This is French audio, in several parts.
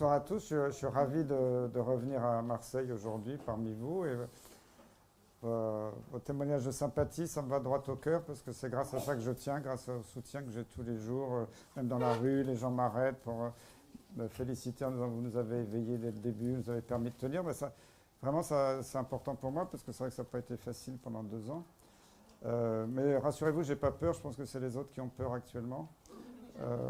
bonsoir à tous. Je suis ravi de revenir à Marseille aujourd'hui parmi vous. Et vos témoignages de sympathie, ça me va droit au cœur parce que c'est grâce à ça que je tiens, grâce au soutien que j'ai tous les jours, même dans la rue, les gens m'arrêtent pour me féliciter en disant vous nous avez éveillés dès le début, vous nous avez permis de tenir. Mais ça, vraiment, c'est important pour moi parce que c'est vrai que ça n'a pas été facile pendant 2 ans. Mais rassurez-vous, j'ai pas peur. Je pense que c'est les autres qui ont peur actuellement. Euh,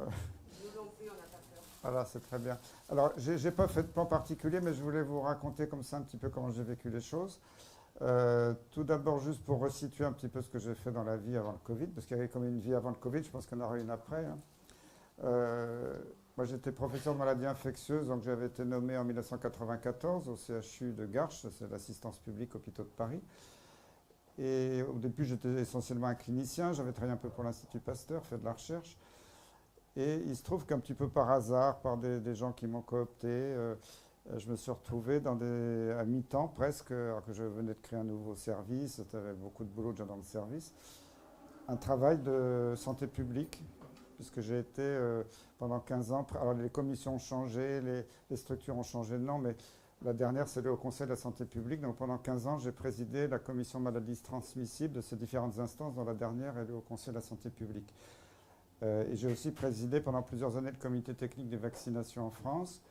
Voilà, c'est très bien. Alors, j'ai pas fait de plan particulier, mais je voulais vous raconter comme ça un petit peu comment j'ai vécu les choses. Tout d'abord, juste pour resituer un petit peu ce que j'ai fait dans la vie avant le Covid, parce qu'il y avait comme une vie avant le Covid, je pense qu'il y en aura une après, hein. Euh, Moi, j'étais professeur de maladies infectieuses, donc j'avais été nommé en 1994 au CHU de Garches, c'est l'assistance publique hôpitaux de Paris. Et au début, j'étais essentiellement un clinicien, j'avais travaillé un peu pour l'Institut Pasteur, fait de la recherche. Et il se trouve qu'un petit peu par hasard, par des gens qui m'ont coopté, je me suis retrouvé à mi-temps presque, alors que je venais de créer un nouveau service, j'avais beaucoup de boulot déjà dans le service, un travail de santé publique, puisque j'ai été pendant 15 ans, alors les commissions ont changé, les structures ont changé de nom, mais la dernière c'est le Haut Conseil de la santé publique, donc pendant 15 ans j'ai présidé la commission maladies transmissibles de ces différentes instances, dont la dernière est le Haut Conseil de la santé publique. Et j'ai aussi présidé pendant plusieurs années le comité technique des vaccinations en France.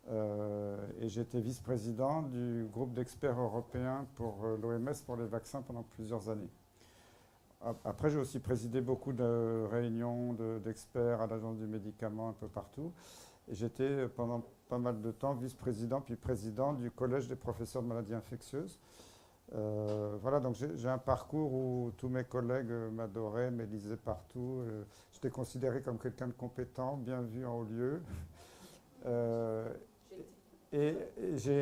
Et j'ai été vice-président du groupe d'experts européens pour l'OMS pour les vaccins pendant plusieurs années. Après, j'ai aussi présidé beaucoup de réunions d'experts à l'Agence du médicament un peu partout. Et j'étais pendant pas mal de temps vice-président puis président du Collège des professeurs de maladies infectieuses. Voilà, donc j'ai un parcours où tous mes collègues m'adoraient, m'élisaient partout. J'étais considéré comme quelqu'un de compétent, bien vu en haut lieu. Euh,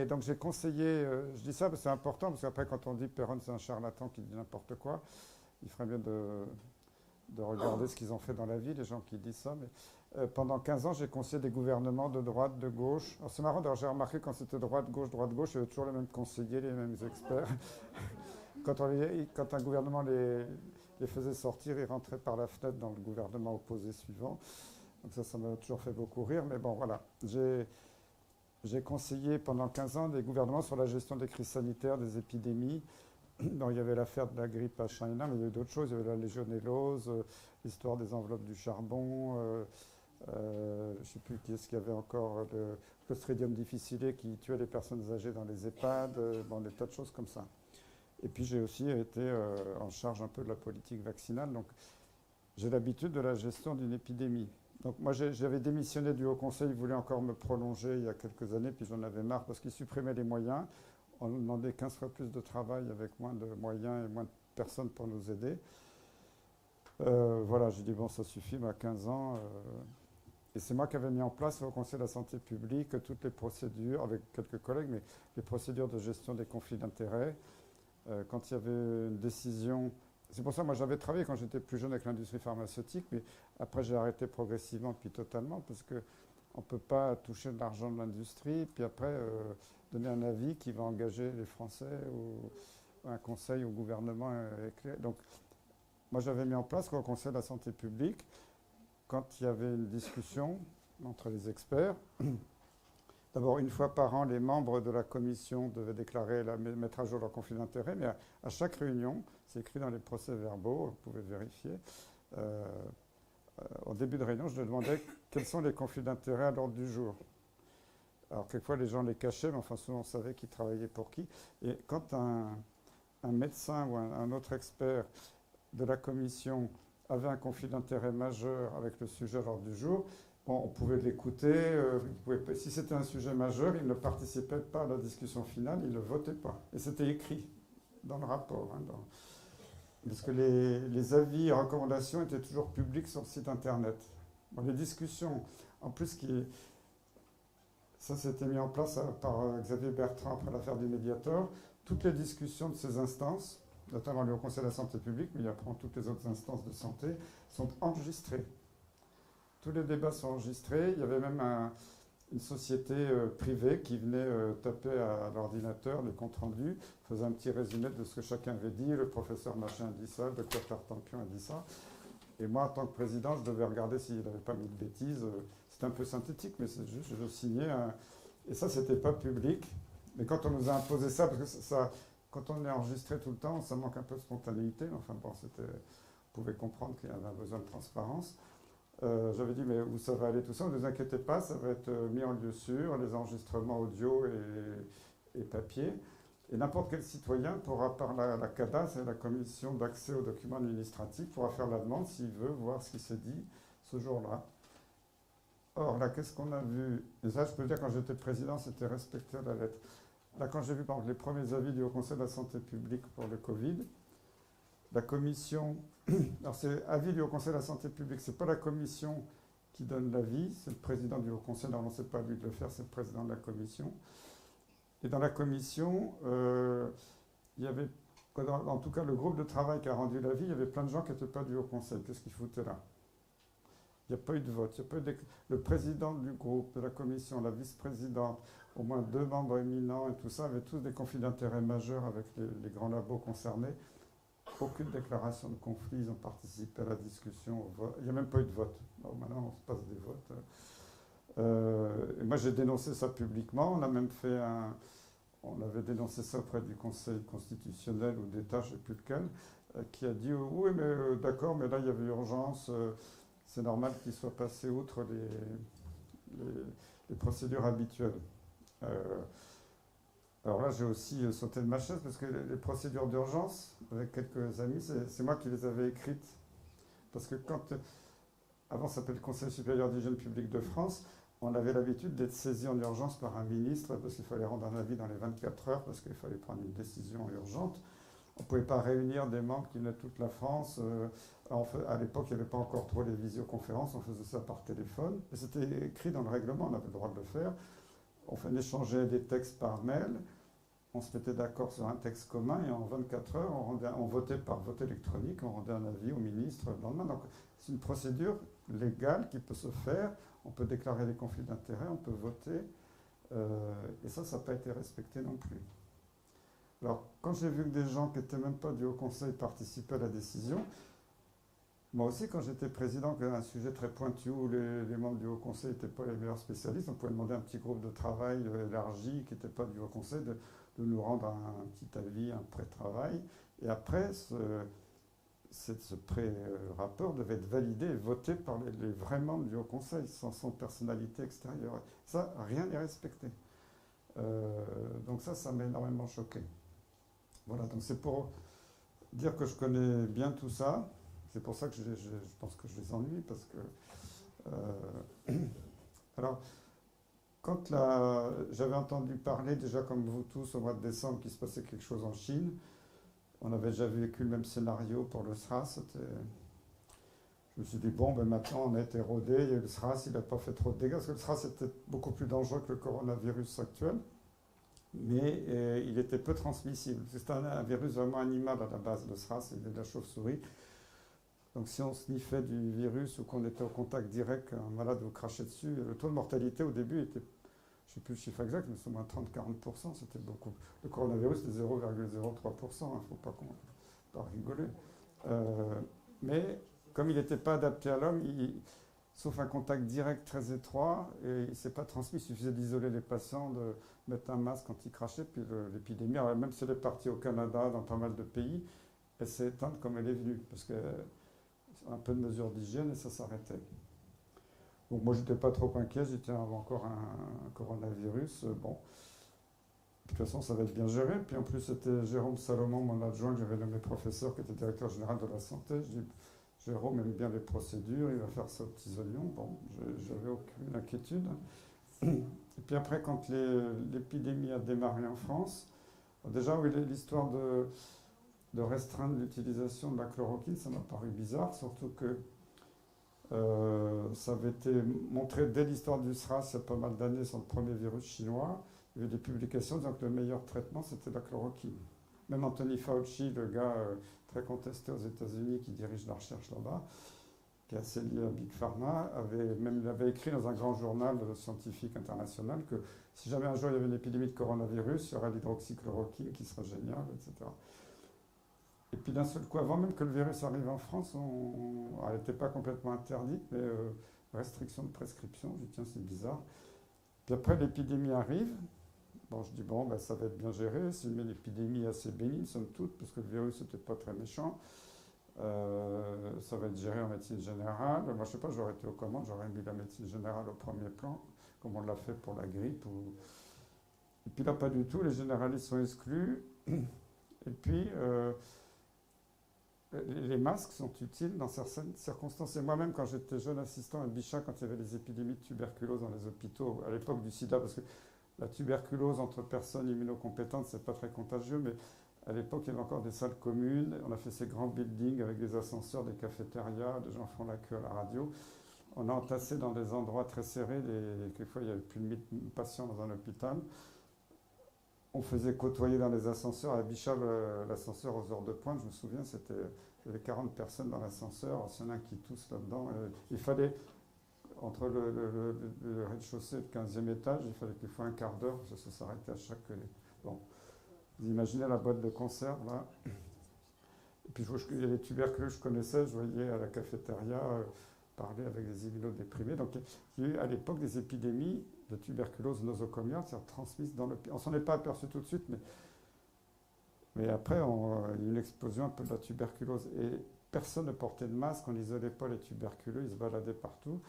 donc j'ai conseillé, je dis ça parce que c'est important, parce qu'après quand on dit Perron c'est un charlatan qui dit n'importe quoi, il ferait mieux de regarder ce qu'ils ont fait dans la vie, les gens qui disent ça. Mais pendant 15 ans, j'ai conseillé des gouvernements de droite, de gauche. Alors c'est marrant, d'ailleurs, j'ai remarqué quand c'était droite, gauche, il y avait toujours les mêmes conseillers, les mêmes experts. Quand un gouvernement les faisait sortir, ils rentraient par la fenêtre dans le gouvernement opposé suivant. Donc ça m'a toujours fait beaucoup rire. Mais bon, voilà. J'ai conseillé pendant 15 ans des gouvernements sur la gestion des crises sanitaires, des épidémies. Donc, il y avait l'affaire de la grippe H1N1, mais il y avait d'autres choses. Il y avait la légionellose, l'histoire des enveloppes du charbon. Je ne sais plus qui est-ce qu'il y avait encore, le Clostridium difficile qui tuait les personnes âgées dans les EHPAD, bon, des tas de choses comme ça. Et puis j'ai aussi été en charge un peu de la politique vaccinale, donc j'ai l'habitude de la gestion d'une épidémie. Donc moi j'avais démissionné du Haut Conseil, ils voulaient encore me prolonger il y a quelques années, puis j'en avais marre parce qu'ils supprimaient les moyens. On nous demandait 15 fois plus de travail avec moins de moyens et moins de personnes pour nous aider. Voilà, j'ai dit bon ça suffit, à 15 ans. Et c'est moi qui avais mis en place au Conseil de la santé publique toutes les procédures, avec quelques collègues, mais les procédures de gestion des conflits d'intérêts. Quand il y avait une décision, c'est pour ça que moi j'avais travaillé quand j'étais plus jeune avec l'industrie pharmaceutique, mais après j'ai arrêté progressivement puis totalement parce qu'on ne peut pas toucher de l'argent de l'industrie, puis après donner un avis qui va engager les Français ou un conseil au gouvernement. Donc moi j'avais mis en place au Conseil de la santé publique, quand il y avait une discussion entre les experts, d'abord, une fois par an, les membres de la commission devaient déclarer, mettre à jour leur conflit d'intérêt, mais à chaque réunion, c'est écrit dans les procès-verbaux, vous pouvez vérifier, au début de réunion, je leur demandais quels sont les conflits d'intérêt à l'ordre du jour. Alors, quelquefois, les gens les cachaient, mais enfin, souvent, on savait qui travaillait pour qui. Et quand un médecin ou un autre expert de la commission avait un conflit d'intérêt majeur avec le sujet à l'ordre du jour, bon, on pouvait l'écouter. Si c'était un sujet majeur, il ne participait pas à la discussion finale, il ne votait pas. Et c'était écrit dans le rapport. Parce que les avis et recommandations étaient toujours publics sur le site internet. Bon, les discussions, en plus, ça s'était mis en place par Xavier Bertrand après l'affaire du Mediator, toutes les discussions de ces instances, notamment le Haut Conseil de la santé publique, mais après toutes les autres instances de santé, sont enregistrées. Tous les débats sont enregistrés. Il y avait même une société privée qui venait taper à l'ordinateur les comptes rendus, faisait un petit résumé de ce que chacun avait dit. Le professeur machin a dit ça, le docteur Tartampion a dit ça. Et moi, en tant que président, je devais regarder s'il n'avait pas mis de bêtises. c'était un peu synthétique, mais c'est juste, je signais. Et ça, c'était pas public. Mais quand on nous a imposé ça, parce que quand on est enregistré tout le temps, ça manque un peu de spontanéité. Enfin bon, vous pouvez comprendre qu'il y avait un besoin de transparence. J'avais dit, mais où ça va aller tout ça? Ne vous inquiétez pas, ça va être mis en lieu sûr, les enregistrements audio et papier. Et n'importe quel citoyen pourra, par la CADA, c'est la commission d'accès aux documents administratifs, pourra faire la demande s'il veut voir ce qui s'est dit ce jour-là. Or, là, qu'est-ce qu'on a vu? Et ça, je peux dire, quand j'étais président, c'était respecté à la lettre. Là, quand j'ai vu, par exemple, les premiers avis du Haut Conseil de la santé publique pour le Covid, la commission... Alors, c'est avis du Haut Conseil de la santé publique, c'est pas la commission qui donne l'avis, c'est le président du Haut Conseil, normalement, c'est pas à lui de le faire, c'est le président de la commission. Et dans la commission, il y avait, en tout cas, le groupe de travail qui a rendu l'avis, il y avait plein de gens qui n'étaient pas du Haut Conseil. Qu'est-ce qu'ils foutaient là? Il n'y a pas eu de vote. Il y a pas eu le président du groupe, de la commission, la vice-présidente, au moins 2 membres éminents et tout ça, avaient tous des conflits d'intérêts majeurs avec les grands labos concernés. Aucune déclaration de conflit, ils ont participé à la discussion, au vote. Il n'y a même pas eu de vote. Alors maintenant, on se passe des votes. Et moi, j'ai dénoncé ça publiquement. On a même fait on avait dénoncé ça auprès du Conseil constitutionnel ou d'État, je ne sais plus lequel, qui a dit oui, mais d'accord, mais là, il y avait urgence. C'est normal qu'il soit passé outre les procédures habituelles. Alors là, j'ai aussi sauté de ma chaise parce que les procédures d'urgence, avec quelques amis, c'est moi qui les avais écrites. Parce que avant ça s'appelait le Conseil supérieur d'hygiène publique de France, on avait l'habitude d'être saisi en urgence par un ministre parce qu'il fallait rendre un avis dans les 24 heures, parce qu'il fallait prendre une décision urgente. On ne pouvait pas réunir des membres qui venaient de toute la France. À l'époque, il n'y avait pas encore trop les visioconférences, on faisait ça par téléphone. Et c'était écrit dans le règlement, on avait le droit de le faire. On échangeait des textes par mail, on se mettait d'accord sur un texte commun et en 24 heures, on votait par vote électronique, on rendait un avis au ministre le lendemain. Donc c'est une procédure légale qui peut se faire. On peut déclarer des conflits d'intérêts, on peut voter. Et ça n'a pas été respecté non plus. Alors, quand j'ai vu que des gens qui n'étaient même pas du Haut Conseil participaient à la décision, moi aussi, quand j'étais président, qu'il y avait un sujet très pointu où les membres du Haut Conseil n'étaient pas les meilleurs spécialistes, on pouvait demander à un petit groupe de travail élargi qui n'était pas du Haut Conseil de nous rendre un petit avis, un pré-travail. Et après, ce pré-rapport devait être validé et voté par les vrais membres du Haut Conseil, sans personnalité extérieure. Ça, rien n'est respecté. Donc ça m'a énormément choqué. Voilà, donc c'est pour dire que je connais bien tout ça. C'est pour ça que je pense que je les ennuie, parce que... alors, quand j'avais entendu parler, déjà comme vous tous, au mois de décembre, qu'il se passait quelque chose en Chine, on avait déjà vécu le même scénario pour le SRAS. Je me suis dit, bon, ben maintenant on a été rodé, il y a eu le SRAS, il n'a pas fait trop de dégâts, parce que le SRAS était beaucoup plus dangereux que le coronavirus actuel, mais il était peu transmissible. C'était un virus vraiment animal à la base, le SRAS, il venait de la chauve-souris. Donc si on sniffait du virus ou qu'on était au contact direct, un malade vous crachait dessus, le taux de mortalité au début était, je ne sais plus le chiffre exact, mais c'est au moins 30-40%, c'était beaucoup. Le coronavirus c'était 0,03%, il ne faut pas rigoler. Mais comme il n'était pas adapté à l'homme, sauf un contact direct très étroit, et il ne s'est pas transmis. Il suffisait d'isoler les patients, de mettre un masque quand ils crachaient, puis l'épidémie, alors même si elle est partie au Canada, dans pas mal de pays, elle s'est éteinte comme elle est venue, parce que un peu de mesures d'hygiène et ça s'arrêtait. Donc moi j'étais pas trop inquiet, j'étais encore un coronavirus. Bon, de toute façon ça va être bien géré. Puis en plus c'était Jérôme Salomon, mon adjoint, que j'avais nommé professeur, qui était directeur général de la santé. Je dis, Jérôme aime bien les procédures, il va faire ça aux petits oignons. Bon, j'avais aucune inquiétude. Et puis après, quand l'épidémie a démarré en France, déjà oui, l'histoire de restreindre l'utilisation de la chloroquine, ça m'a paru bizarre, surtout que ça avait été montré dès l'histoire du SRAS, il y a pas mal d'années, sur le premier virus chinois. Il y avait des publications disant que le meilleur traitement, c'était la chloroquine. Même Anthony Fauci, le gars très contesté aux États-Unis, qui dirige la recherche là-bas, qui est assez lié à Big Pharma, avait écrit dans un grand journal scientifique international que si jamais un jour il y avait une épidémie de coronavirus, il y aurait l'hydroxychloroquine qui serait géniale, etc. Et puis d'un seul coup, avant même que le virus arrive en France, elle n'était pas complètement interdite, mais restriction de prescription. Je dis, tiens, c'est bizarre. Puis après, l'épidémie arrive. Bon, je dis, bon, ben, ça va être bien géré. C'est une épidémie assez bénigne, somme toute, parce que le virus n'était pas très méchant. Ça va être géré en médecine générale. Moi, je sais pas, j'aurais été aux commandes, j'aurais mis la médecine générale au premier plan, comme on l'a fait pour la grippe. Et puis là, pas du tout. Les généralistes sont exclus. Et puis, les masques sont utiles dans certaines circonstances. Et moi-même, quand j'étais jeune assistant à Bichat, quand il y avait les épidémies de tuberculose dans les hôpitaux, à l'époque du sida, parce que la tuberculose entre personnes immunocompétentes, c'est pas très contagieux, mais à l'époque, il y avait encore des salles communes. On a fait ces grands buildings avec des ascenseurs, des cafétérias, des gens font la queue à la radio. On a entassé dans des endroits très serrés. Quelquefois, il y avait plus de 1000 patients dans un hôpital. On faisait côtoyer dans les ascenseurs. À Bichat, l'ascenseur aux heures de pointe, je me souviens, il y avait 40 personnes dans l'ascenseur. S'il y en a qui toussent là-dedans, il fallait, entre le rez-de-chaussée et le 15e étage, il fallait qu'il faut un quart d'heure, parce que ça s'arrêtait à chaque... Bon, vous imaginez la boîte de conserve, là. Et puis, il y a les tuberculeux que je connaissais, je voyais à la cafétéria parler avec des immunodéprimés. Donc, il y a eu à l'époque des épidémies de tuberculose nosocomiale, c'est-à-dire transmise dans le... On s'en est pas aperçu tout de suite, mais après, il y a eu une explosion un peu de la tuberculose. Et personne ne portait de masque, on n'isolait pas les tuberculeux, ils se baladaient partout.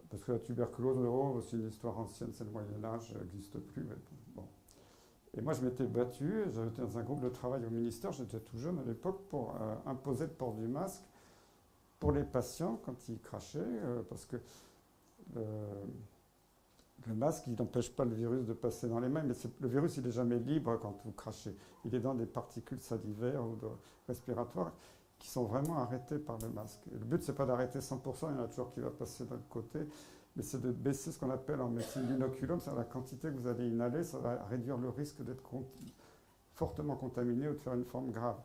Parce que la tuberculose, c'est une histoire ancienne, c'est le Moyen-Âge, elle n'existe plus. Mais bon. Et moi, je m'étais battu, j'étais dans un groupe de travail au ministère, j'étais tout jeune à l'époque, pour imposer le port du masque pour les patients quand ils crachaient, parce que le masque, il n'empêche pas le virus de passer dans les mains, mais le virus, il n'est jamais libre quand vous crachez. Il est dans des particules salivaires ou respiratoires qui sont vraiment arrêtées par le masque. Et le but, c'est pas d'arrêter 100%, il y en a toujours qui va passer de l'autre côté, mais c'est de baisser ce qu'on appelle en médecine l'inoculum, c'est la quantité que vous allez inhaler, ça va réduire le risque d'être fortement contaminé ou de faire une forme grave.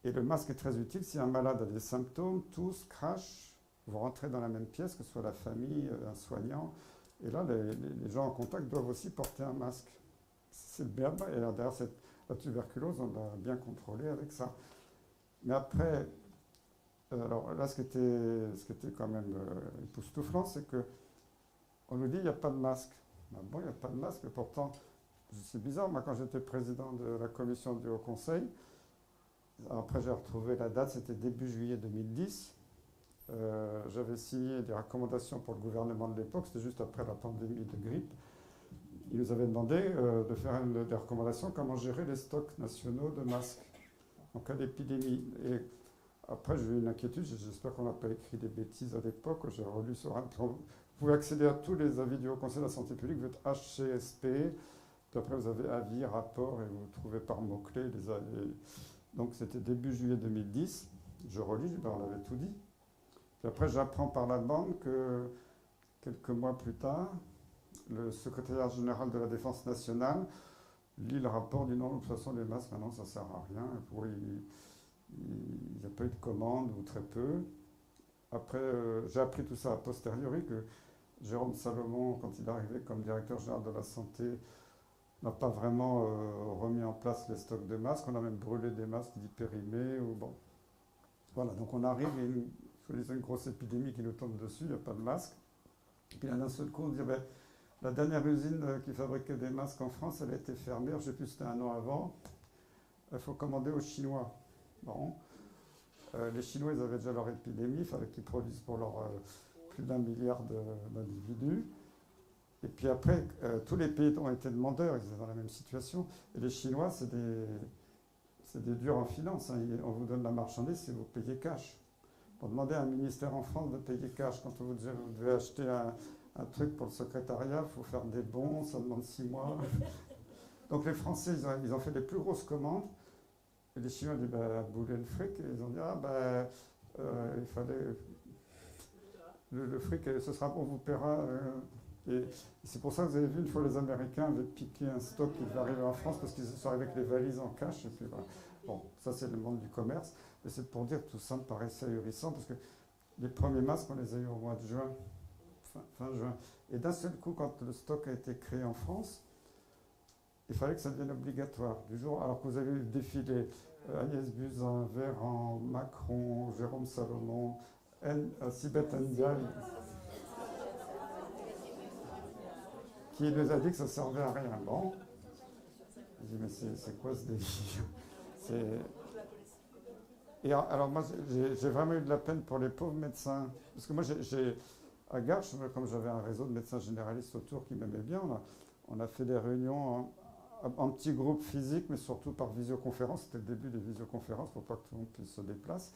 Et le masque est très utile si un malade a des symptômes, tousse, crache, vous rentrez dans la même pièce, que ce soit la famille, un soignant, et là, les gens en contact doivent aussi porter un masque. C'est le BABA. Et derrière la tuberculose, on l'a bien contrôlé avec ça. Mais après, alors là, ce qui était quand même époustouflant, c'est qu'on nous dit qu'il n'y a pas de masque. Ben bon, il n'y a pas de masque, mais pourtant, c'est bizarre. Moi, quand j'étais président de la commission du Haut Conseil, après j'ai retrouvé la date, c'était début juillet 2010. J'avais signé des recommandations pour le gouvernement de l'époque, c'était juste après la pandémie de grippe. Ils nous avaient demandé de faire des recommandations comment gérer les stocks nationaux de masques en cas d'épidémie. Et après, j'ai eu une inquiétude, j'espère qu'on n'a pas écrit des bêtises à l'époque, j'ai relu sur un... Vous pouvez accéder à tous les avis du Haut Conseil de la Santé publique, vous êtes HCSP, puis après vous avez avis, rapport, et vous trouvez par mots-clés les avis. Donc c'était début juillet 2010, je relis, ben, on avait tout dit. Puis après, j'apprends par la bande que quelques mois plus tard, le secrétaire général de la Défense nationale lit le rapport, dit non, de toute façon, les masques, maintenant, ça ne sert à rien. Il n'y a pas eu de commande ou très peu. Après, j'ai appris tout ça a posteriori, que Jérôme Salomon, quand il est arrivé comme directeur général de la santé, n'a pas vraiment remis en place les stocks de masques. On a même brûlé des masques dits périmés. Bon. Voilà, donc on arrive à une grosse épidémie qui nous tombe dessus, il n'y a pas de masque. Et puis d'un seul coup, on dit, ben, la dernière usine qui fabriquait des masques en France, elle a été fermée, je ne sais plus si c'était un an avant. Il faut commander aux Chinois. Bon. Les Chinois, ils avaient déjà leur épidémie, il fallait qu'ils produisent pour leur plus d'1 milliard d'individus. Et puis après, tous les pays ont été demandeurs, ils étaient dans la même situation. Et les Chinois, c'est des durs en finance. Hein. On vous donne la marchandise si vous payez cash. Pour demander à un ministère en France de payer cash, quand vous devez acheter un truc pour le secrétariat, il faut faire des bons, ça demande 6 mois. Donc les Français, ils ont fait les plus grosses commandes. Et les Chinois ont dit, bah, bouler le fric. Et ils ont dit, ah, bah, il fallait... Le fric, ce sera bon, on vous paiera. Et c'est pour ça que vous avez vu, une fois, les Américains avaient piqué un stock qui devait arriver en France parce qu'ils sont arrivés avec les valises en cash. Et puis, voilà. Bon, ça, c'est le monde du commerce. Mais c'est pour dire que tout ça me paraissait ahurissant parce que les premiers masques, on les a eu au mois de juin, fin juin. Et d'un seul coup, quand le stock a été créé en France, il fallait que ça devienne obligatoire. Du jour, alors que vous avez défilé Agnès Buzyn, Véran, Macron, Jérôme Salomon, Sibeth Ndiaye. qui nous a dit que ça servait à rien. Bon, je dis mais c'est quoi ce délire? C'est... Et alors moi, j'ai vraiment eu de la peine pour les pauvres médecins. Parce que moi, à Garches, comme j'avais un réseau de médecins généralistes autour qui m'aimaient bien, on a fait des réunions en petits groupes physiques, mais surtout par visioconférence. C'était le début des visioconférences pour pas que tout le monde puisse se déplacer.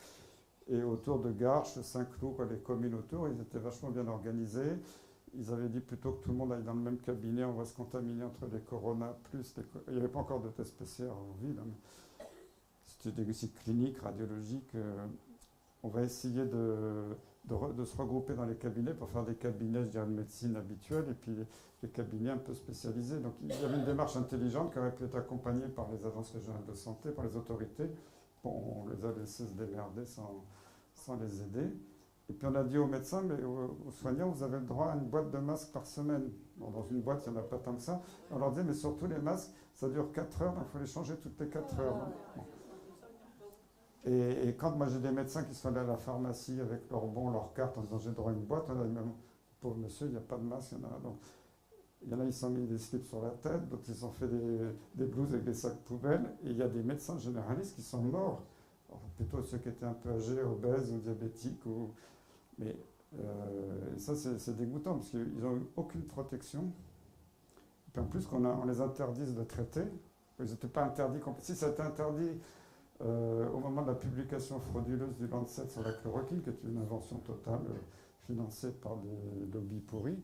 Et autour de Garches, Saint-Cloud, les communes autour, ils étaient vachement bien organisés. Ils avaient dit plutôt que tout le monde aille dans le même cabinet, on va se contaminer entre les corona plus il n'y avait pas encore de tests PCR en ville, hein, c'était des sites cliniques, radiologiques. On va essayer de se regrouper dans les cabinets pour faire des cabinets, je dirais, de médecine habituelle et puis des cabinets un peu spécialisés. Donc il y avait une démarche intelligente qui aurait pu être accompagnée par les agences régionales de santé, par les autorités. Bon, on les a laissés se démerder sans les aider. Et puis on a dit aux médecins, mais aux soignants, vous avez le droit à une boîte de masques par semaine. Bon, dans une boîte, il n'y en a pas tant que ça. On leur dit, mais surtout les masques, ça dure 4 heures, donc il faut les changer toutes les 4 heures. Bon. Et quand moi j'ai des médecins qui sont allés à la pharmacie avec leur bon, leur carte en disant j'ai droit à une boîte, on a dit, mais pauvre monsieur, il n'y a pas de masque. Donc, il y en a, ils se sont mis des slips sur la tête, d'autres ils ont fait des blouses avec des sacs poubelles. Et il y a des médecins généralistes qui sont morts. Alors, plutôt ceux qui étaient un peu âgés, obèses ou diabétiques. Mais ça, c'est dégoûtant parce qu'ils n'ont eu aucune protection. Et puis en plus, on les interdise de traiter. Ils n'étaient pas interdits. Si ça a été interdit au moment de la publication frauduleuse du Lancet sur la chloroquine, qui est une invention totale financée par des lobbies pourris.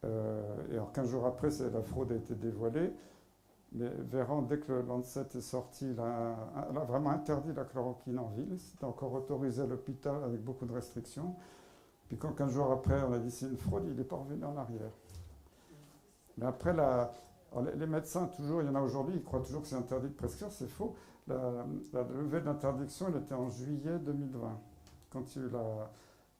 Et alors 15 jours après, la fraude a été dévoilée. Mais Véran, dès que le Lancet est sorti, elle a vraiment interdit la chloroquine en ville. C'était encore autorisé à l'hôpital avec beaucoup de restrictions. Puis quand 15 jours après, on a dit c'est une fraude, il n'est pas revenu en arrière. Mais après, les médecins, toujours, il y en a aujourd'hui, ils croient toujours que c'est interdit de prescrire, c'est faux. La levée de l'interdiction, elle était en juillet 2020, quand il y a eu la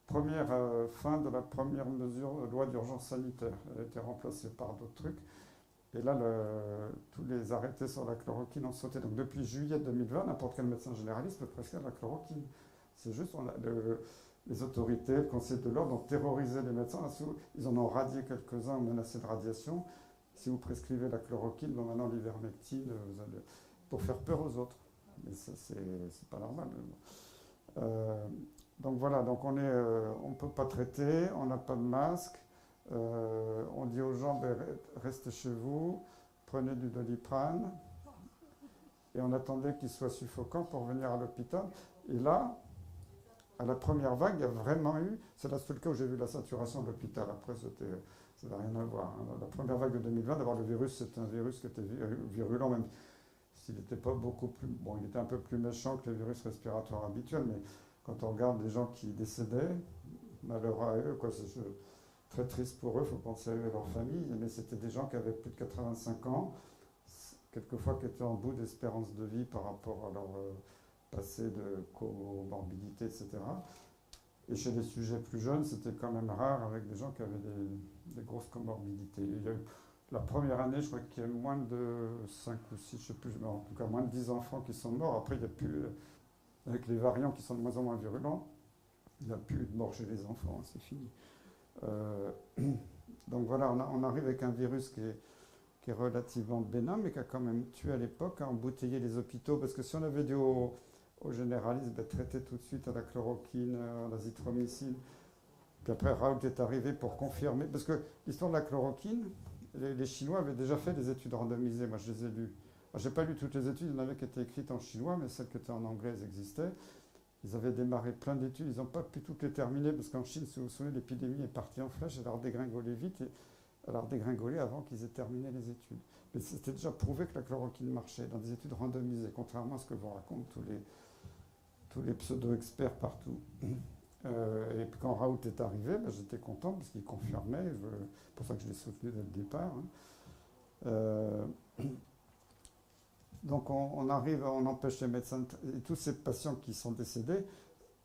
première fin de la première mesure de loi d'urgence sanitaire. Elle a été remplacée par d'autres trucs. Et là, tous les arrêtés sur la chloroquine ont sauté. Donc depuis juillet 2020, n'importe quel médecin généraliste peut prescrire la chloroquine. C'est juste, les autorités, le Conseil de l'ordre ont terrorisé les médecins. Ils en ont radié quelques-uns, menacé de radiation. Si vous prescrivez la chloroquine, bon, maintenant l'ivermectine, pour faire peur aux autres. Mais ça, c'est pas normal. Donc voilà, donc on ne peut pas traiter, on n'a pas de masque. On dit aux gens, ben, restez chez vous, prenez du Doliprane. Et on attendait qu'il soit suffocant pour venir à l'hôpital. Et là, à la première vague, il y a vraiment eu, c'est le seul cas où j'ai vu la saturation de l'hôpital. Après, ça n'a rien à voir. Hein. La première vague de 2020, d'abord le virus, c'était un virus qui était virulent, même s'il n'était pas beaucoup plus... Bon, il était un peu plus méchant que les virus respiratoires habituels, mais quand on regarde les gens qui décédaient, malheur à eux, quoi, c'est très triste pour eux, il faut penser à eux et à leur famille, mais c'était des gens qui avaient plus de 85 ans, quelquefois qui étaient en bout d'espérance de vie par rapport à leur passé de comorbidité, etc. Et chez les sujets plus jeunes, c'était quand même rare avec des gens qui avaient des grosses comorbidités. Il y a eu, la première année, je crois qu'il y a moins de 5 ou 6, je ne sais plus, mais en tout cas moins de 10 enfants qui sont morts. Après, il n'y a plus, avec les variants qui sont de moins en moins virulents, il n'y a plus de morts chez les enfants, hein, c'est fini. Donc voilà, on arrive avec un virus qui est relativement bénin, mais qui a quand même tué à l'époque, embouteillé les hôpitaux, parce que si on avait dit aux généralistes, ben, traiter tout de suite à la chloroquine, à l'azithromycine, puis après Raoult est arrivé pour confirmer, parce que l'histoire de la chloroquine, les Chinois avaient déjà fait des études randomisées, moi je les ai lues. Je n'ai pas lu toutes les études, il y en avait qui étaient écrites en chinois, mais celles qui étaient en anglais, elles existaient. Ils avaient démarré plein d'études, ils n'ont pas pu toutes les terminer, parce qu'en Chine, si vous vous souvenez, l'épidémie est partie en flèche, elle a redégringolé vite, et elle a redégringolé avant qu'ils aient terminé les études. Mais c'était déjà prouvé que la chloroquine marchait dans des études randomisées, contrairement à ce que vous racontent tous les pseudo-experts partout. Et puis quand Raoult est arrivé, ben, j'étais content parce qu'il confirmait, c'est pour ça que je l'ai soutenu dès le départ. Hein. Donc on arrive, on empêche les médecins, et tous ces patients qui sont décédés,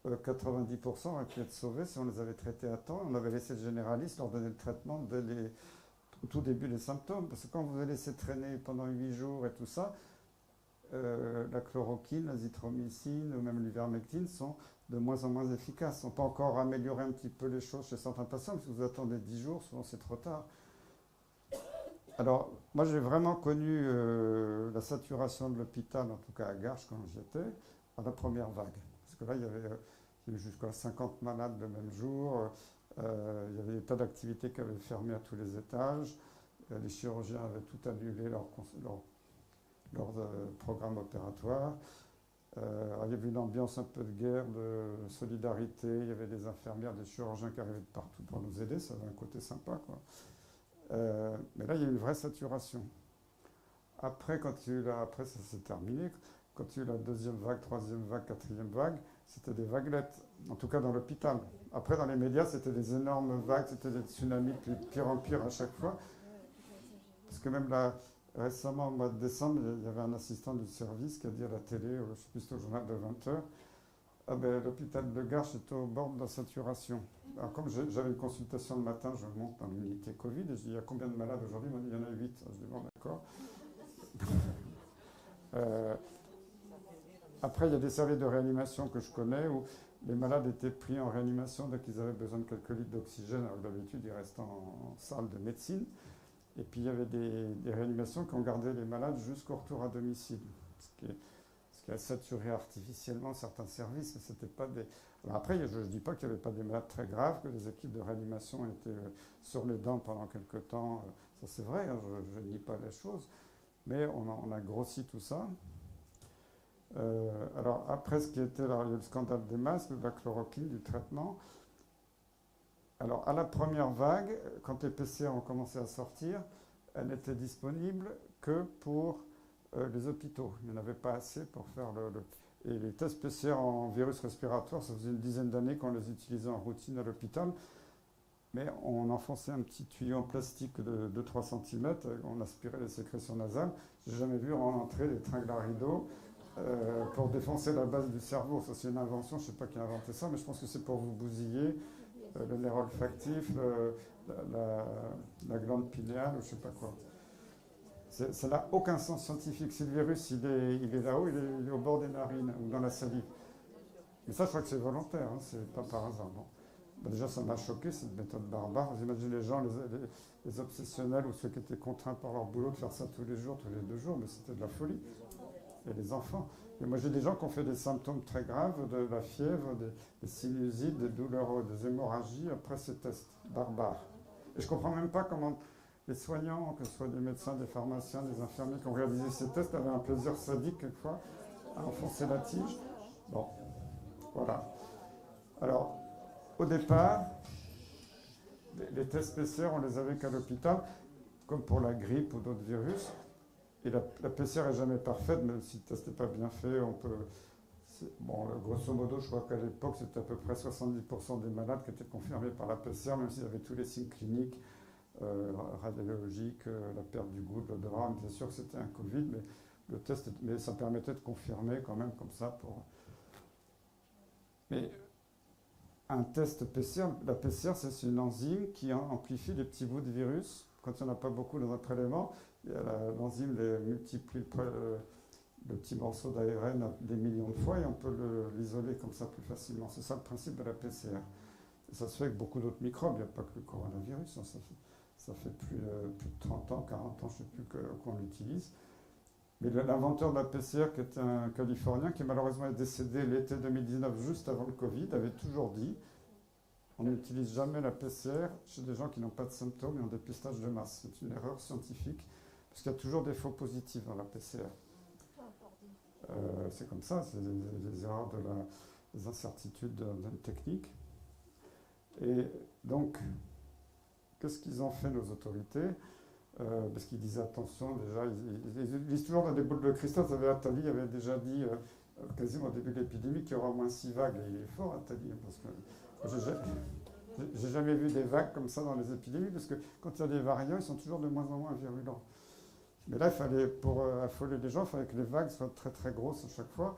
90% auraient pu être sauvés si on les avait traités à temps. On avait laissé le généraliste leur donner le traitement dès au tout début des symptômes. Parce que quand vous avez laissé traîner pendant 8 jours et tout ça, la chloroquine, l'azithromycine ou même l'ivermectine sont de moins en moins efficace. On peut encore améliorer un petit peu les choses chez certains patients, parce que vous attendez 10 jours, souvent c'est trop tard. Alors, moi j'ai vraiment connu la saturation de l'hôpital, en tout cas à Garches quand j'y étais, à la première vague. Parce que là, il y avait jusqu'à 50 malades le même jour, il y avait des tas d'activités qui avaient fermé à tous les étages, les chirurgiens avaient tout annulé leur programme opératoire. Il y avait une ambiance un peu de guerre, de solidarité, il y avait des infirmières, des chirurgiens qui arrivaient de partout pour nous aider, ça avait un côté sympa, quoi. Mais là, il y a eu une vraie saturation. Après, après ça s'est terminé. Quand il y a eu la deuxième vague, troisième vague, quatrième vague, c'était des vaguelettes, en tout cas dans l'hôpital. Après, dans les médias, c'était des énormes vagues, c'était des tsunamis de pire en pire à chaque fois. Parce que même là, récemment, au mois de décembre, il y avait un assistant du service qui a dit à la télé, je ne sais plus, c'était au journal de 20 heures, ah ben, l'hôpital de Garches est au bord de la saturation. Alors, comme j'avais une consultation le matin, je monte dans l'unité Covid et je dis, il y a combien de malades aujourd'hui? Il y en a 8. Je dis, bon, d'accord. Après, il y a des services de réanimation que je connais où les malades étaient pris en réanimation dès qu'ils avaient besoin de quelques litres d'oxygène, alors que d'habitude, ils restent en salle de médecine. Et puis, il y avait des réanimations qui ont gardé les malades jusqu'au retour à domicile. Ce qui a saturé artificiellement certains services, mais c'était pas des... Alors après, je ne dis pas qu'il n'y avait pas des malades très graves, que les équipes de réanimation étaient sur les dents pendant quelques temps. Ça, c'est vrai, hein, je ne nie pas les choses. Mais on a grossi tout ça. Alors après, ce qui était là, il y a eu le scandale des masques, de la chloroquine, du traitement. Alors à la première vague, quand les PCR ont commencé à sortir, elles n'étaient disponibles que pour les hôpitaux. Il n'y en avait pas assez pour faire Et les tests PCR en virus respiratoire, ça faisait une dizaine d'années qu'on les utilisait en routine à l'hôpital. Mais on enfonçait un petit tuyau en plastique de 2-3 cm, on aspirait les sécrétions nasales. Je n'ai jamais vu rentrer des tringles à rideaux pour défoncer la base du cerveau. Ça, c'est une invention, je ne sais pas qui a inventé ça, mais je pense que c'est pour vous bousiller le nerf olfactif, la glande pinéale, ou je ne sais pas quoi. Ça n'a aucun sens scientifique. Si le virus il est là-haut, il est au bord des narines ou dans la salive. Mais ça, je crois que c'est volontaire, hein, c'est pas par hasard. Bon. Déjà, ça m'a choqué, cette méthode barbare. Vous imaginez les gens, les obsessionnels ou ceux qui étaient contraints par leur boulot de faire ça tous les jours, tous les 2 jours, mais c'était de la folie. Et les enfants. Et moi, j'ai des gens qui ont fait des symptômes très graves, de la fièvre, des sinusites, des douleurs, des hémorragies après ces tests barbares. Et je ne comprends même pas comment les soignants, que ce soit des médecins, des pharmaciens, des infirmiers qui ont réalisé ces tests, avaient un plaisir sadique quelquefois à enfoncer la tige. Bon, voilà. Alors, au départ, les tests PCR, on les avait qu'à l'hôpital, comme pour la grippe ou d'autres virus. Et la PCR n'est jamais parfaite, même si le test n'est pas bien fait, on peut... Bon, grosso modo, je crois qu'à l'époque, c'était à peu près 70% des malades qui étaient confirmés par la PCR, même s'ils avaient tous les signes cliniques, radiologiques, la perte du goût, de l'odorat. On était sûr que c'était un Covid, mais le test, mais ça permettait de confirmer quand même comme ça. Mais un test PCR, la PCR, c'est une enzyme qui amplifie les petits bouts de virus. Quand il n'y en a pas beaucoup dans un prélément, l'enzyme les multiplie le petit morceau d'ARN des millions de fois et on peut l'isoler comme ça plus facilement. C'est ça le principe de la PCR. Et ça se fait avec beaucoup d'autres microbes, il n'y a pas que le coronavirus, hein, ça fait plus de 30 ans, 40 ans, je ne sais plus qu'on l'utilise. Mais l'inventeur de la PCR, qui était un Californien, qui malheureusement est décédé l'été 2019, juste avant le Covid, avait toujours dit on n'utilise jamais la PCR chez des gens qui n'ont pas de symptômes et ont des dépistage de masse. C'est une erreur scientifique, parce qu'il y a toujours des faux positifs dans la PCR. C'est comme ça, c'est des erreurs des incertitudes d'une technique. Et donc, qu'est-ce qu'ils ont fait, nos autorités parce qu'ils disaient attention, déjà, ils disent toujours dans des boules de cristal. Vous savez, Attali avait déjà dit, quasiment au début de l'épidémie, qu'il y aura au moins 6 vagues. Et il est fort, Attali, parce que j'ai jamais vu des vagues comme ça dans les épidémies, parce que quand il y a des variants, ils sont toujours de moins en moins virulents. Mais là, pour affoler les gens, il fallait que les vagues soient très très grosses à chaque fois.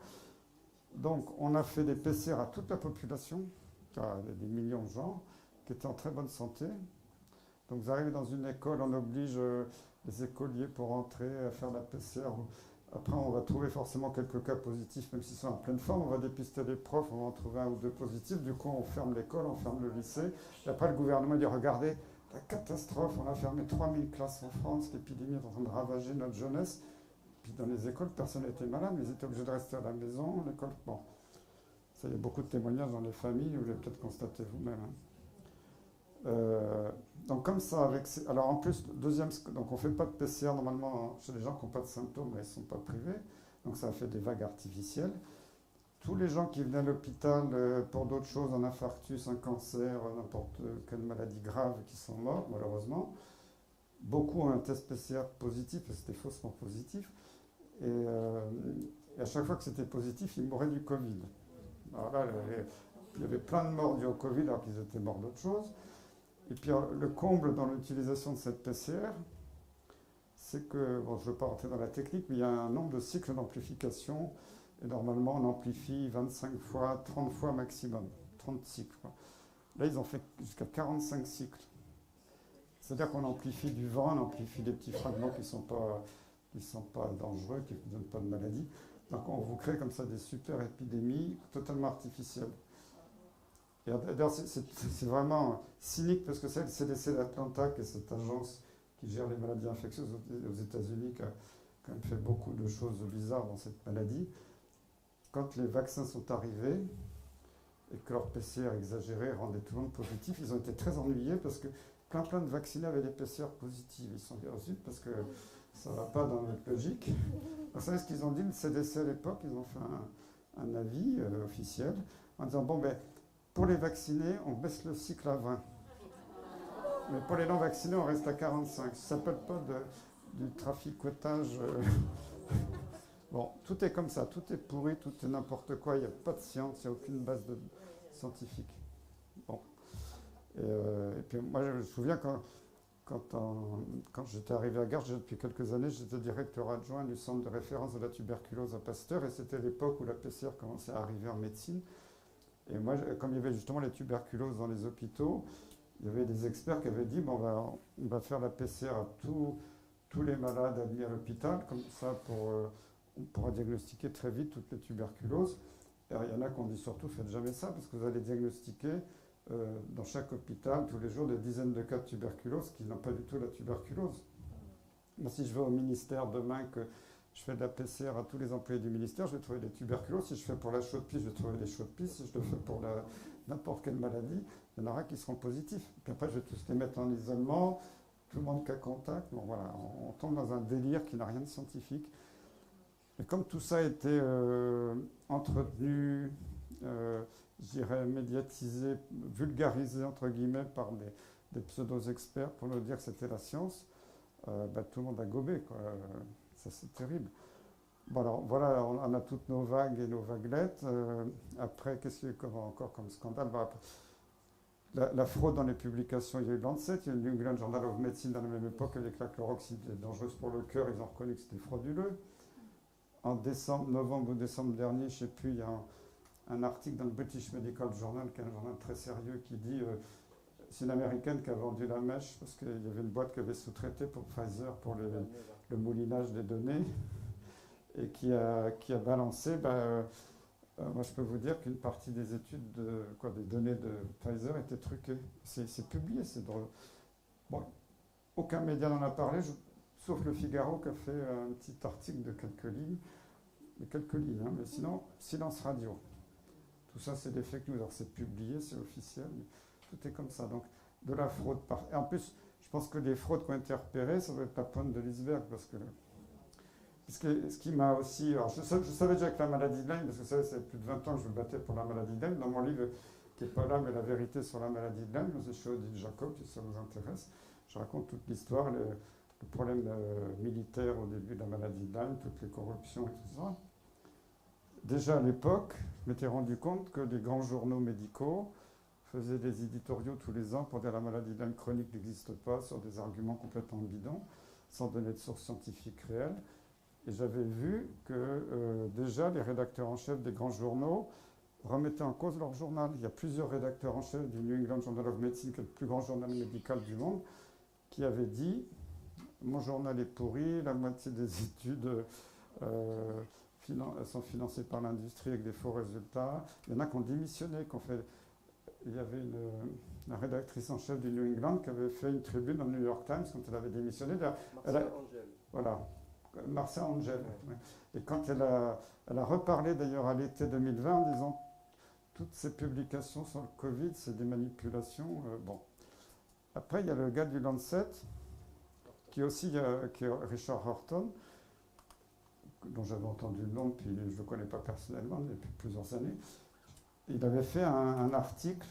Donc, on a fait des PCR à toute la population, des millions de gens, qui étaient en très bonne santé. Donc, vous arrivez dans une école, on oblige les écoliers pour entrer à faire la PCR Après, on va trouver forcément quelques cas positifs, même s'ils sont en pleine forme. On va dépister les profs, on va en trouver un ou deux positifs. Du coup, on ferme l'école, on ferme le lycée. Et après, le gouvernement dit, regardez, la catastrophe, on a fermé 3000 classes en France, l'épidémie est en train de ravager notre jeunesse. Puis dans les écoles, personne n'était malade, mais ils étaient obligés de rester à la maison. L'école, bon, ça, il y a beaucoup de témoignages dans les familles, vous l'avez peut-être constaté vous-même. Hein. Donc comme ça, alors en plus, donc on ne fait pas de PCR normalement chez les gens qui n'ont pas de symptômes, mais ils ne sont pas privés. Donc ça a fait des vagues artificielles. Tous les gens qui venaient à l'hôpital pour d'autres choses, un infarctus, un cancer, n'importe quelle maladie grave, qui sont morts malheureusement, beaucoup ont un test PCR positif, et c'était faussement positif. Et à chaque fois que c'était positif, ils mouraient du Covid. Alors là, il y avait plein de morts dus au Covid alors qu'ils étaient morts d'autre chose. Et puis le comble dans l'utilisation de cette PCR, c'est que, bon, je ne veux pas rentrer dans la technique, mais il y a un nombre de cycles d'amplification. Et normalement, on amplifie 25 fois, 30 fois maximum. 30 cycles. Quoi. Là, ils ont fait jusqu'à 45 cycles. C'est-à-dire qu'on amplifie du vent, on amplifie des petits fragments qui ne sont pas dangereux, qui ne donnent pas de maladie. Donc on vous crée comme ça des super épidémies totalement artificielles. Et d'ailleurs, c'est vraiment cynique parce que c'est le CDC d'Atlanta, qui est cette agence qui gère les maladies infectieuses aux États-Unis, qui a quand même fait beaucoup de choses bizarres dans cette maladie. Quand les vaccins sont arrivés et que leur PCR exagéré rendait tout le monde positif, ils ont été très ennuyés parce que plein de vaccinés avaient des PCR positifs. Ils se sont dit ensuite parce que ça ne va pas dans notre logique. Vous savez ce qu'ils ont dit, le CDC à l'époque, ils ont fait un avis officiel en disant bon ben pour les vaccinés, on baisse le cycle à 20. Mais pour les non-vaccinés, on reste à 45. Ça ne s'appelle pas du traficotage. Bon, tout est comme ça, tout est pourri, tout est n'importe quoi. Il n'y a pas de science, il n'y a aucune base scientifique. Bon. Et puis moi, je me souviens quand j'étais arrivé à Garches, depuis quelques années, j'étais directeur adjoint du centre de référence de la tuberculose à Pasteur. Et c'était l'époque où la PCR commençait à arriver en médecine. Et moi, comme il y avait justement les tuberculoses dans les hôpitaux, il y avait des experts qui avaient dit bon, on va faire la PCR à tous les malades admis à l'hôpital, comme ça on pourra diagnostiquer très vite toutes les tuberculoses. Et il y en a qui ont dit surtout faites jamais ça parce que vous allez diagnostiquer dans chaque hôpital tous les jours des dizaines de cas de tuberculose qui n'ont pas du tout la tuberculose. Moi, si je vais au ministère demain que je fais de la PCR à tous les employés du ministère, je vais trouver des tuberculoses. Si je fais pour la chaude-pisse, je vais trouver des chaudes-pisses. Si je le fais pour n'importe quelle maladie, il y en aura qui seront positifs. Puis après, je vais tous les mettre en isolement, tout le monde cas contact. Bon, voilà, on tombe dans un délire qui n'a rien de scientifique. Et comme tout ça a été entretenu, je dirais médiatisé, vulgarisé entre guillemets par des pseudo-experts pour nous dire que c'était la science, tout le monde a gobé, quoi. Ça, c'est terrible. Bon, alors voilà, on a toutes nos vagues et nos vaguelettes. Après, qu'est-ce qu'il y a encore comme scandale? La fraude dans les publications, il y a eu Lancet, il y a eu le New England Journal of Medicine dans la même époque avec la chloroxyde dangereuse pour le cœur, ils ont reconnu que c'était frauduleux. En novembre ou décembre dernier, je ne sais plus, il y a un article dans le British Medical Journal, qui est un journal très sérieux, qui dit c'est une américaine qui a vendu la mèche parce qu'il y avait une boîte qui avait sous-traité pour Pfizer pour le moulinage des données et qui a balancé. Moi, je peux vous dire qu'une partie des études, des données de Pfizer étaient truquées. C'est publié, c'est drôle. Bon, aucun média n'en a parlé, sauf le Figaro qui a fait un petit article de quelques lignes, mais sinon, silence radio. Tout ça, c'est des fake news. Alors, c'est publié, c'est officiel, mais tout est comme ça. Donc, de la fraude. Et en plus, je pense que les fraudes qui ont été repérées, ça doit être la pointe de l'iceberg, parce que ce qui m'a aussi... Alors, je savais déjà que la maladie de Lyme, parce que ça fait plus de 20 ans que je me battais pour la maladie de Lyme. Dans mon livre, qui n'est pas là, mais la vérité sur la maladie de Lyme, c'est chez Odile Jacob, si ça vous intéresse. Je raconte toute l'histoire, le problème militaire au début de la maladie de Lyme, toutes les corruptions et tout ça. Déjà à l'époque, je m'étais rendu compte que les grands journaux médicaux faisaient des éditoriaux tous les ans pour dire la maladie de Lyme chronique n'existe pas, sur des arguments complètement bidons, sans donner de sources scientifiques réelles. Et j'avais vu que déjà les rédacteurs en chef des grands journaux remettaient en cause leur journal. Il y a plusieurs rédacteurs en chef du New England Journal of Medicine, qui est le plus grand journal médical du monde, qui avaient dit « Mon journal est pourri, la moitié des études Elles sont financées par l'industrie avec des faux résultats. Il y en a qui ont démissionné, il y avait la rédactrice en chef du New England qui avait fait une tribune dans le New York Times quand elle avait démissionné. Marcia Angel. Voilà, Marcia Angel. Ouais. Et quand elle a reparlé d'ailleurs à l'été 2020 en disant toutes ces publications sur le Covid, c'est des manipulations. Bon. Après, il y a le gars du Lancet, qui est Richard Horton, dont j'avais entendu le nom, puis je ne le connais pas personnellement depuis plusieurs années. Il avait fait un article,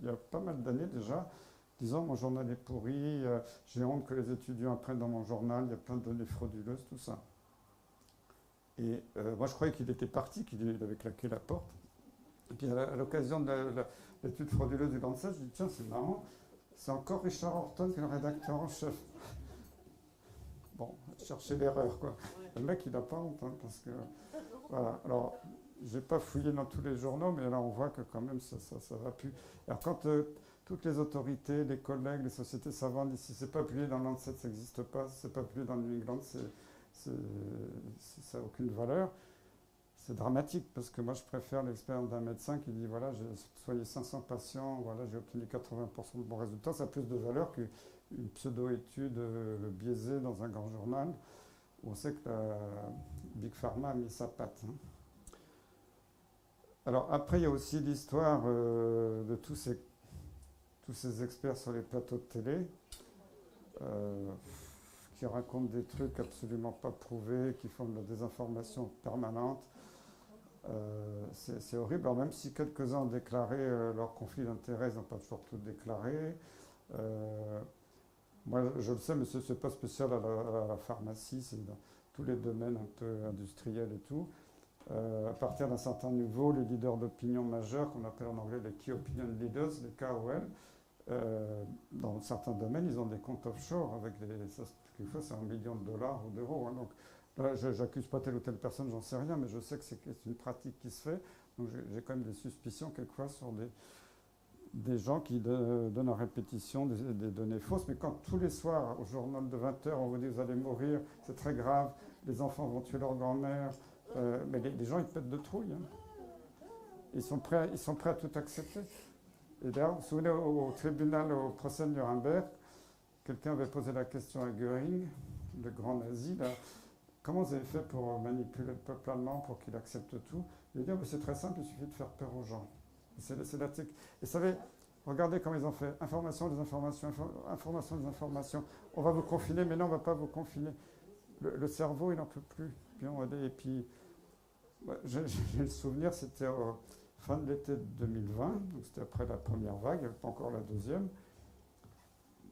il y a pas mal d'années déjà, disant mon journal est pourri, j'ai honte que les étudiants apprennent dans mon journal, il y a plein de données frauduleuses, tout ça. Et moi je croyais qu'il était parti, qu'il avait claqué la porte. Et puis à l'occasion de l'étude frauduleuse du Lancet, je dis tiens c'est marrant, c'est encore Richard Horton qui est le rédacteur en chef. Bon, chercher l'erreur quoi. Le mec il n'a pas honte, hein, parce que voilà. Alors j'ai pas fouillé dans tous les journaux, mais là on voit que quand même ça va plus. Alors quand toutes les autorités, les collègues, les sociétés savantes disent si c'est pas publié dans le Lancet, ça n'existe pas, si c'est pas publié dans le New England, ça n'a aucune valeur. C'est dramatique parce que moi je préfère l'expérience d'un médecin qui dit voilà j'ai soigné 500 patients, voilà j'ai obtenu 80% de bons résultats, ça a plus de valeur qu'une pseudo-étude biaisée dans un grand journal où on sait que la Big Pharma a mis sa patte. Hein. Alors après il y a aussi l'histoire de tous ces experts sur les plateaux de télé qui racontent des trucs absolument pas prouvés, qui font de la désinformation permanente. C'est horrible. Alors même si quelques-uns ont déclaré leur conflit d'intérêts, ils n'ont pas toujours tout déclaré. Moi, je le sais, mais ce n'est pas spécial à la pharmacie, c'est dans tous les domaines un peu industriels et tout. À partir d'un certain niveau, les leaders d'opinion majeurs, qu'on appelle en anglais les Key Opinion Leaders, les KOL, dans certains domaines, ils ont des comptes offshore avec quelquefois c'est $1 million ou d'euros. Hein, donc là, j'accuse pas telle ou telle personne, j'en sais rien, mais je sais que c'est une pratique qui se fait. Donc j'ai quand même des suspicions quelquefois sur des gens qui donnent en répétition des données fausses. Mais quand tous les soirs, au journal de 20h, on vous dit vous allez mourir, c'est très grave, les enfants vont tuer leur grand-mère, mais les gens ils pètent de trouille. Hein. Ils sont prêts à tout accepter. Et d'ailleurs, vous vous souvenez, au tribunal, au procès de Nuremberg, quelqu'un avait posé la question à Göring, le grand nazi, là, comment vous avez fait pour manipuler le peuple allemand pour qu'il accepte tout? Il a dit, oh, c'est très simple, il suffit de faire peur aux gens. C'est la technique. Et vous savez, regardez comment ils ont fait. Information, désinformation, information, désinformation. On va vous confiner, mais non, on ne va pas vous confiner. Le cerveau, il n'en peut plus. Et puis, j'ai le souvenir, c'était fin de l'été 2020, donc c'était après la première vague, il n'y avait pas encore la deuxième.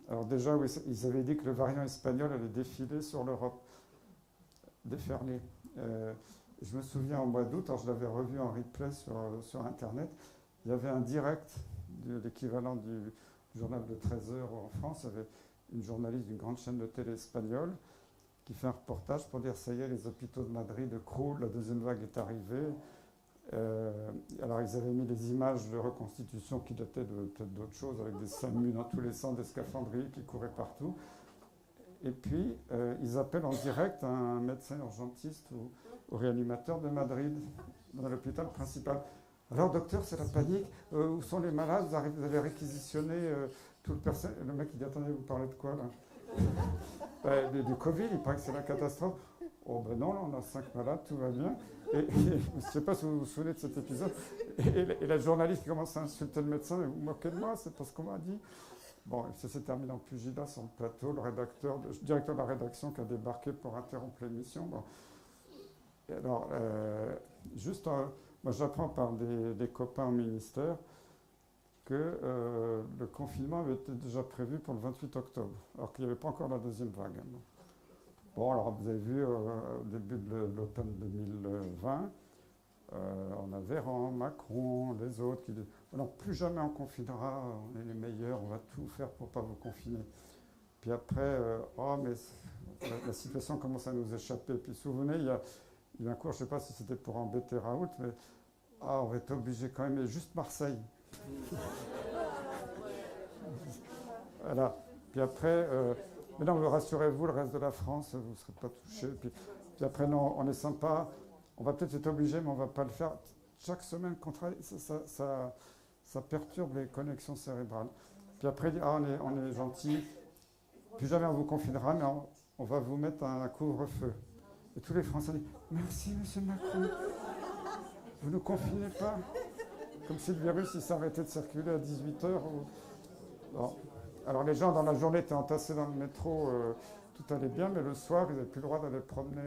Alors déjà, oui, ils avaient dit que le variant espagnol allait défiler sur l'Europe, déferler. Je me souviens en mois d'août, alors je l'avais revu en replay sur Internet, il y avait un direct, l'équivalent du journal de 13 heures en France, il y avait une journaliste d'une grande chaîne de télé espagnole qui fait un reportage pour dire ça y est, les hôpitaux de Madrid croulent, la deuxième vague est arrivée. Alors ils avaient mis des images de reconstitution qui dataient peut-être d'autres choses, avec des SAMU dans tous les sens, des scaphandriers qui couraient partout. Et puis ils appellent en direct un médecin urgentiste au réanimateur de Madrid, dans l'hôpital principal. Alors docteur, c'est la panique, où sont les malades, vous avez réquisitionné tout le personnel. Le mec il dit attendez, vous parlez de quoi là? Du Covid, il paraît que c'est la catastrophe. Oh ben non, là on a 5 malades, tout va bien. Et je ne sais pas si vous vous souvenez de cet épisode. Et la journaliste qui commence à insulter le médecin, vous moquez de moi, c'est pas ce qu'on m'a dit. Bon, ça s'est terminé en pugilat sur le plateau, le directeur de la rédaction qui a débarqué pour interrompre l'émission. Bon. Et alors, moi j'apprends par des copains au ministère que le confinement avait été déjà prévu pour le 28 octobre, alors qu'il n'y avait pas encore la deuxième vague. Bon, alors vous avez vu au début de l'automne 2020, on a Véran, Macron, les autres qui disent alors plus jamais on confinera, on est les meilleurs, on va tout faire pour ne pas vous confiner. Puis après, oh mais la situation commence à nous échapper. Puis vous vous souvenez, il y a un cours, je ne sais pas si c'était pour embêter Raoult, mais on va être obligé quand même, juste Marseille. Voilà. Puis après, mais non, rassurez-vous, le reste de la France, vous ne serez pas touché. Puis Puis après, non, on est sympa. On va peut-être être obligé, mais on ne va pas le faire. Chaque semaine qu'on travaille, ça perturbe les connexions cérébrales. Puis après, ah, on est gentil. Plus jamais on vous confinera, mais on va vous mettre un couvre-feu. Et tous les Français disent merci, monsieur Macron. Vous ne nous confinez pas. Comme si le virus il s'arrêtait de circuler à 18h. Bon. Alors les gens dans la journée étaient entassés dans le métro, tout allait bien, mais le soir, ils n'avaient plus le droit d'aller promener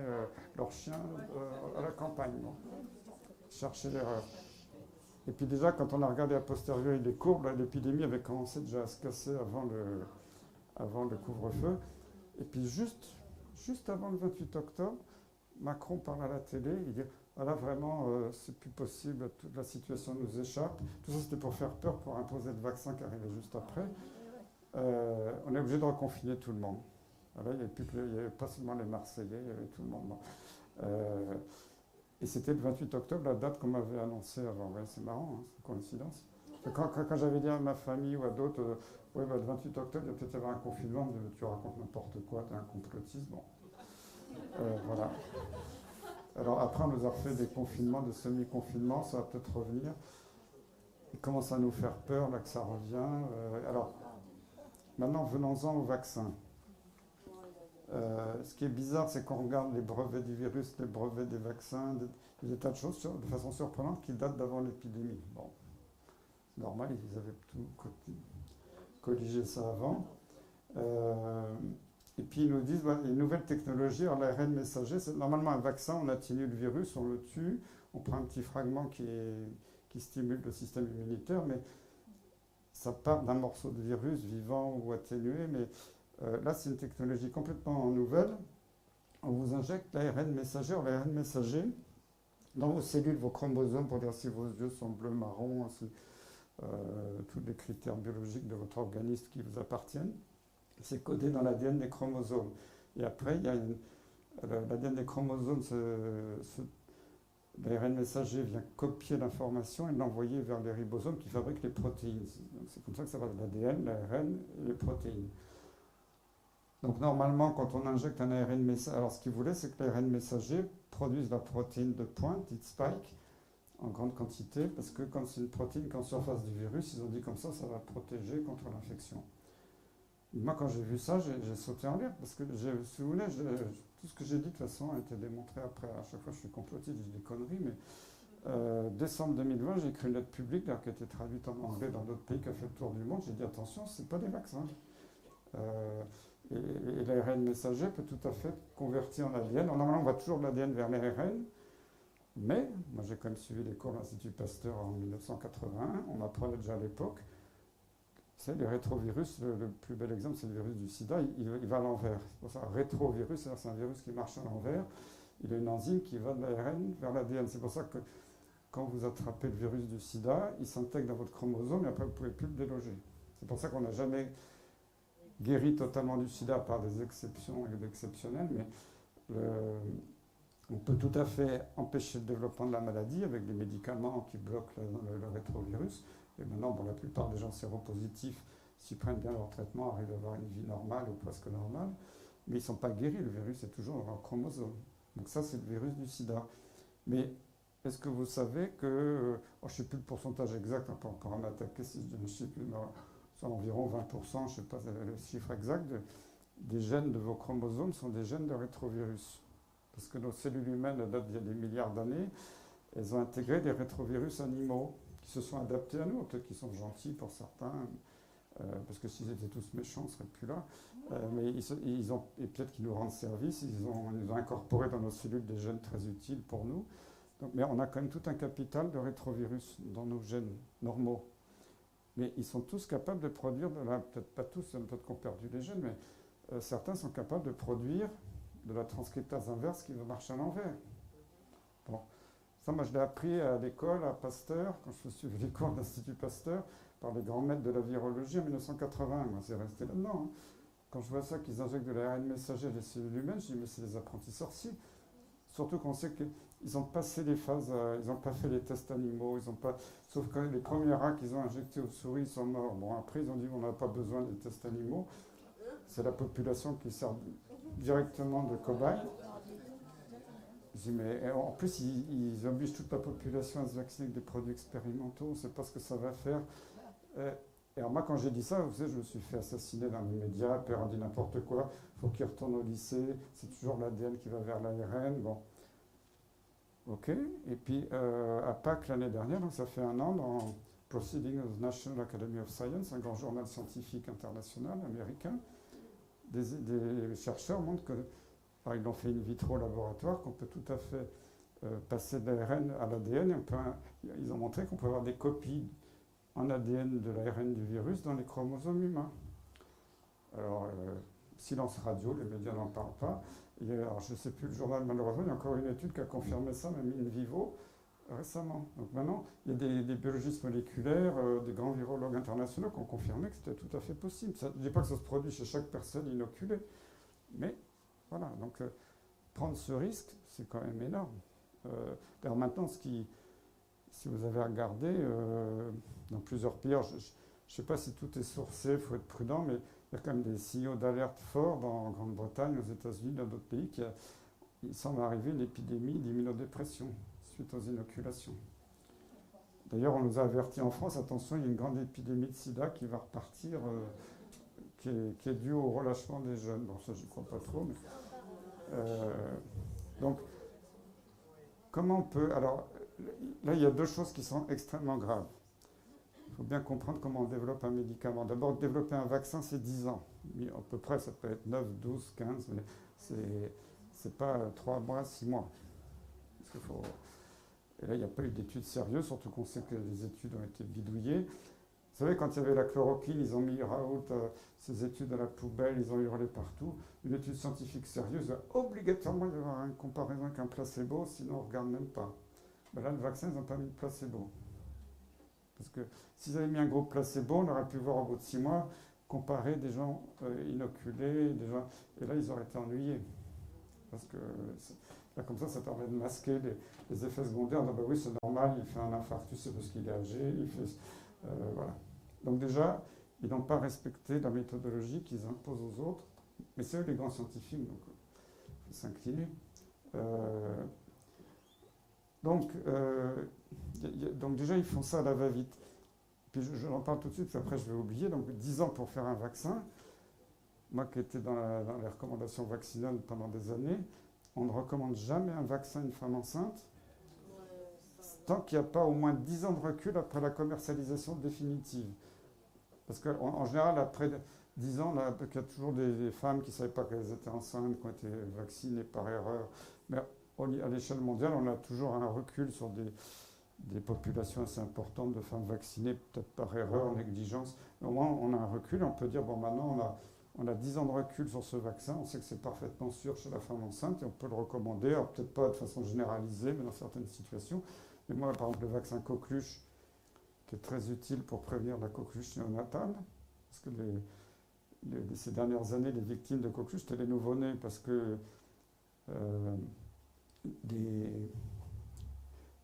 leurs chiens à la campagne. Bon. Chercher l'erreur. Et puis déjà, quand on a regardé a posteriori les courbes, l'épidémie avait commencé déjà à se casser avant le couvre-feu. Et puis juste avant le 28 octobre, Macron parle à la télé, il dit voilà, vraiment, c'est plus possible, toute la situation nous échappe. Tout ça, c'était pour faire peur, pour imposer le vaccin qui arrivait juste après. On est obligé de reconfiner tout le monde. Voilà, il n'y avait pas seulement les Marseillais, il y avait tout le monde. Bon. Et c'était le 28 octobre, la date qu'on m'avait annoncée avant. Ouais, c'est marrant, hein, c'est une coïncidence. Quand j'avais dit à ma famille ou à d'autres, ouais, bah, le 28 octobre, il y a peut-être y avoir un confinement, tu racontes n'importe quoi, tu es un complotiste. Bon. Voilà. Alors après, on nous a refait des confinements, des semi-confinements, ça va peut-être revenir. Il commence à nous faire peur, là, que ça revient. Alors, maintenant, venons-en au vaccin. Ce qui est bizarre, c'est qu'on regarde les brevets du virus, les brevets des vaccins, des tas de choses de façon surprenante qui datent d'avant l'épidémie. Bon, normal, ils avaient tout colligé ça avant. Et puis ils nous disent, bah, les nouvelles technologies, alors l'ARN messager, c'est normalement un vaccin, on atténue le virus, on le tue, on prend un petit fragment qui stimule le système immunitaire, mais ça part d'un morceau de virus vivant ou atténué, mais là c'est une technologie complètement nouvelle. On vous injecte l'ARN messager. Alors, l'ARN messager, dans vos cellules, vos chromosomes, pour dire si vos yeux sont bleus, marrons, si, tous les critères biologiques de votre organisme qui vous appartiennent, c'est codé dans l'ADN des chromosomes. Et après, il y a l'ADN des chromosomes, l'ARN messager vient copier l'information et l'envoyer vers les ribosomes qui fabriquent les protéines. Donc, c'est comme ça que ça va de l'ADN, l'ARN et les protéines. Donc normalement, quand on injecte un ARN messager, alors ce qu'ils voulaient, c'est que l'ARN messager produise la protéine de pointe, dite spike, en grande quantité, parce que quand c'est une protéine qu'en surface du virus, ils ont dit comme ça va protéger contre l'infection. Moi, quand j'ai vu ça, j'ai sauté en l'air, parce que, si vous voulez, tout ce que j'ai dit, de toute façon, a été démontré après. À chaque fois, je suis complotiste, je dis des conneries, mais décembre 2020, j'ai écrit une lettre publique là, qui a été traduite en anglais dans d'autres pays, qui a fait le tour du monde. J'ai dit, attention, c'est pas des vaccins. Et l'ARN messager peut tout à fait convertir en ADN. Normalement, on va toujours de l'ADN vers l'ARN, mais moi, j'ai quand même suivi les cours de l'Institut Pasteur en 1981. On apprenait déjà à l'époque. C'est les rétrovirus, le plus bel exemple, c'est le virus du sida, il va à l'envers. C'est pour ça, rétrovirus, c'est un virus qui marche à l'envers. Il a une enzyme qui va de l'ARN vers l'ADN. C'est pour ça que quand vous attrapez le virus du sida, il s'intègre dans votre chromosome et après vous ne pouvez plus le déloger. C'est pour ça qu'on n'a jamais guéri totalement du sida par des exceptions et d'exceptionnels, mais on peut tout à fait empêcher le développement de la maladie avec des médicaments qui bloquent le rétrovirus. Et maintenant, bon, la plupart des gens séropositifs, s'ils prennent bien leur traitement, arrivent à avoir une vie normale ou presque normale, mais ils ne sont pas guéris, le virus est toujours dans leur chromosome. Donc ça, c'est le virus du sida. Mais est-ce que vous savez que, je ne sais plus le pourcentage exact, on pourra m'attaquer si je dis un chiffre, mais c'est environ 20%, je ne sais pas le chiffre exact, des gènes de vos chromosomes sont des gènes de rétrovirus. Parce que nos cellules humaines datent d'il y a des milliards d'années, elles ont intégré des rétrovirus animaux qui se sont adaptés à nous, peut-être qu'ils sont gentils pour certains, parce que s'ils étaient tous méchants, on ne serait plus là. Mais et peut-être qu'ils nous rendent service, ils ont incorporé dans nos cellules des gènes très utiles pour nous. Donc, mais on a quand même tout un capital de rétrovirus dans nos gènes normaux. Mais ils sont tous capables de produire, peut-être pas tous, peut-être qu'on a perdu les gènes, mais certains sont capables de produire de la transcriptase inverse qui va marcher à l'envers. Bon. Ça, moi, je l'ai appris à l'école, à Pasteur, quand je suivais les cours de l'Institut Pasteur, par les grands maîtres de la virologie en 1980. Moi, c'est resté là-dedans. Hein. Quand je vois ça, qu'ils injectent de l'ARN messager à des cellules humaines, je dis, mais c'est des apprentis sorciers. Surtout qu'on sait qu'ils ont passé les phases, ils n'ont pas fait les tests animaux, ils ont pas, sauf que les premiers rats qu'ils ont injectés aux souris sont morts. Bon, après, ils ont dit, on n'a pas besoin des tests animaux. C'est la population qui sert directement de cobaye. Je dis, mais en plus, ils obligent toute la population à se vacciner avec des produits expérimentaux, on ne sait pas ce que ça va faire. Et alors moi, quand j'ai dit ça, vous savez, je me suis fait assassiner dans les médias, père on dit n'importe quoi, il faut qu'il retourne au lycée, c'est toujours l'ADN qui va vers l'ARN, bon. Ok, et puis à Pâques l'année dernière, donc ça fait un an, dans Proceedings of the National Academy of Science, un grand journal scientifique international américain, des chercheurs montrent que, alors ils l'ont fait in vitro au laboratoire, qu'on peut tout à fait passer de l'ARN à l'ADN, ils ont montré qu'on peut avoir des copies en ADN de l'ARN du virus dans les chromosomes humains. Alors, silence radio, les médias n'en parlent pas. Alors, je ne sais plus le journal, malheureusement, il y a encore une étude qui a confirmé ça, même in vivo, récemment. Donc maintenant, il y a des biologistes moléculaires, des grands virologues internationaux qui ont confirmé que c'était tout à fait possible. Ça, je ne dis pas que ça se produit chez chaque personne inoculée, mais voilà, donc prendre ce risque, c'est quand même énorme. Alors maintenant, si vous avez regardé, dans plusieurs pays, je ne sais pas si tout est sourcé, il faut être prudent, mais il y a quand même des signaux d'alerte forts en Grande-Bretagne, aux États-Unis, dans d'autres pays, il semble arriver une épidémie d'immunodépression suite aux inoculations. D'ailleurs, on nous a avertis en France, attention, il y a une grande épidémie de sida qui va repartir, qui est due au relâchement des jeunes. Bon, ça, je ne crois pas trop, mais... donc, comment on peut... Alors, là, il y a deux choses qui sont extrêmement graves. Il faut bien comprendre comment on développe un médicament. D'abord, développer un vaccin, c'est 10 ans. À peu près, ça peut être 9, 12, 15, mais c'est pas 3 mois, 6 mois. Parce qu'il faut... Et là, il n'y a pas eu d'études sérieuses, surtout qu'on sait que les études ont été bidouillées. Vous savez, quand il y avait la chloroquine, ils ont mis Raoult ces études à la poubelle, ils ont hurlé partout. Une étude scientifique sérieuse, il va obligatoirement y avoir une comparaison avec un placebo, sinon on ne regarde même pas. Ben là, le vaccin, ils n'ont pas mis de placebo. Parce que s'ils avaient mis un groupe placebo, on aurait pu voir au bout de 6 mois comparer des gens inoculés, et là, ils auraient été ennuyés. Parce que là, comme ça permet de masquer les effets secondaires. Ben oui, c'est normal, il fait un infarctus, c'est parce qu'il est âgé, voilà. Donc déjà, ils n'ont pas respecté la méthodologie qu'ils imposent aux autres, mais c'est eux les grands scientifiques, donc il faut s'incliner. Donc déjà, ils font ça à la va-vite. Puis je en parle tout de suite, après je vais oublier. Donc 10 ans pour faire un vaccin. Moi qui étais dans les recommandations vaccinales pendant des années, on ne recommande jamais un vaccin à une femme enceinte tant qu'il n'y a pas au moins 10 ans de recul après la commercialisation définitive. Parce qu'en général, après 10 ans, il y a toujours des femmes qui ne savaient pas qu'elles étaient enceintes, qui ont été vaccinées par erreur. Mais à l'échelle mondiale, on a toujours un recul sur des populations assez importantes de femmes vaccinées, peut-être par erreur, négligence. Mais au moins, on a un recul, on peut dire, bon, maintenant, on a 10 ans de recul sur ce vaccin, on sait que c'est parfaitement sûr chez la femme enceinte, et on peut le recommander, alors peut-être pas de façon généralisée, mais dans certaines situations. Mais moi, par exemple, le vaccin coqueluche, qui est très utile pour prévenir la coqueluche néonatale, parce que ces dernières années, les victimes de coqueluche, c'était les nouveau-nés, parce que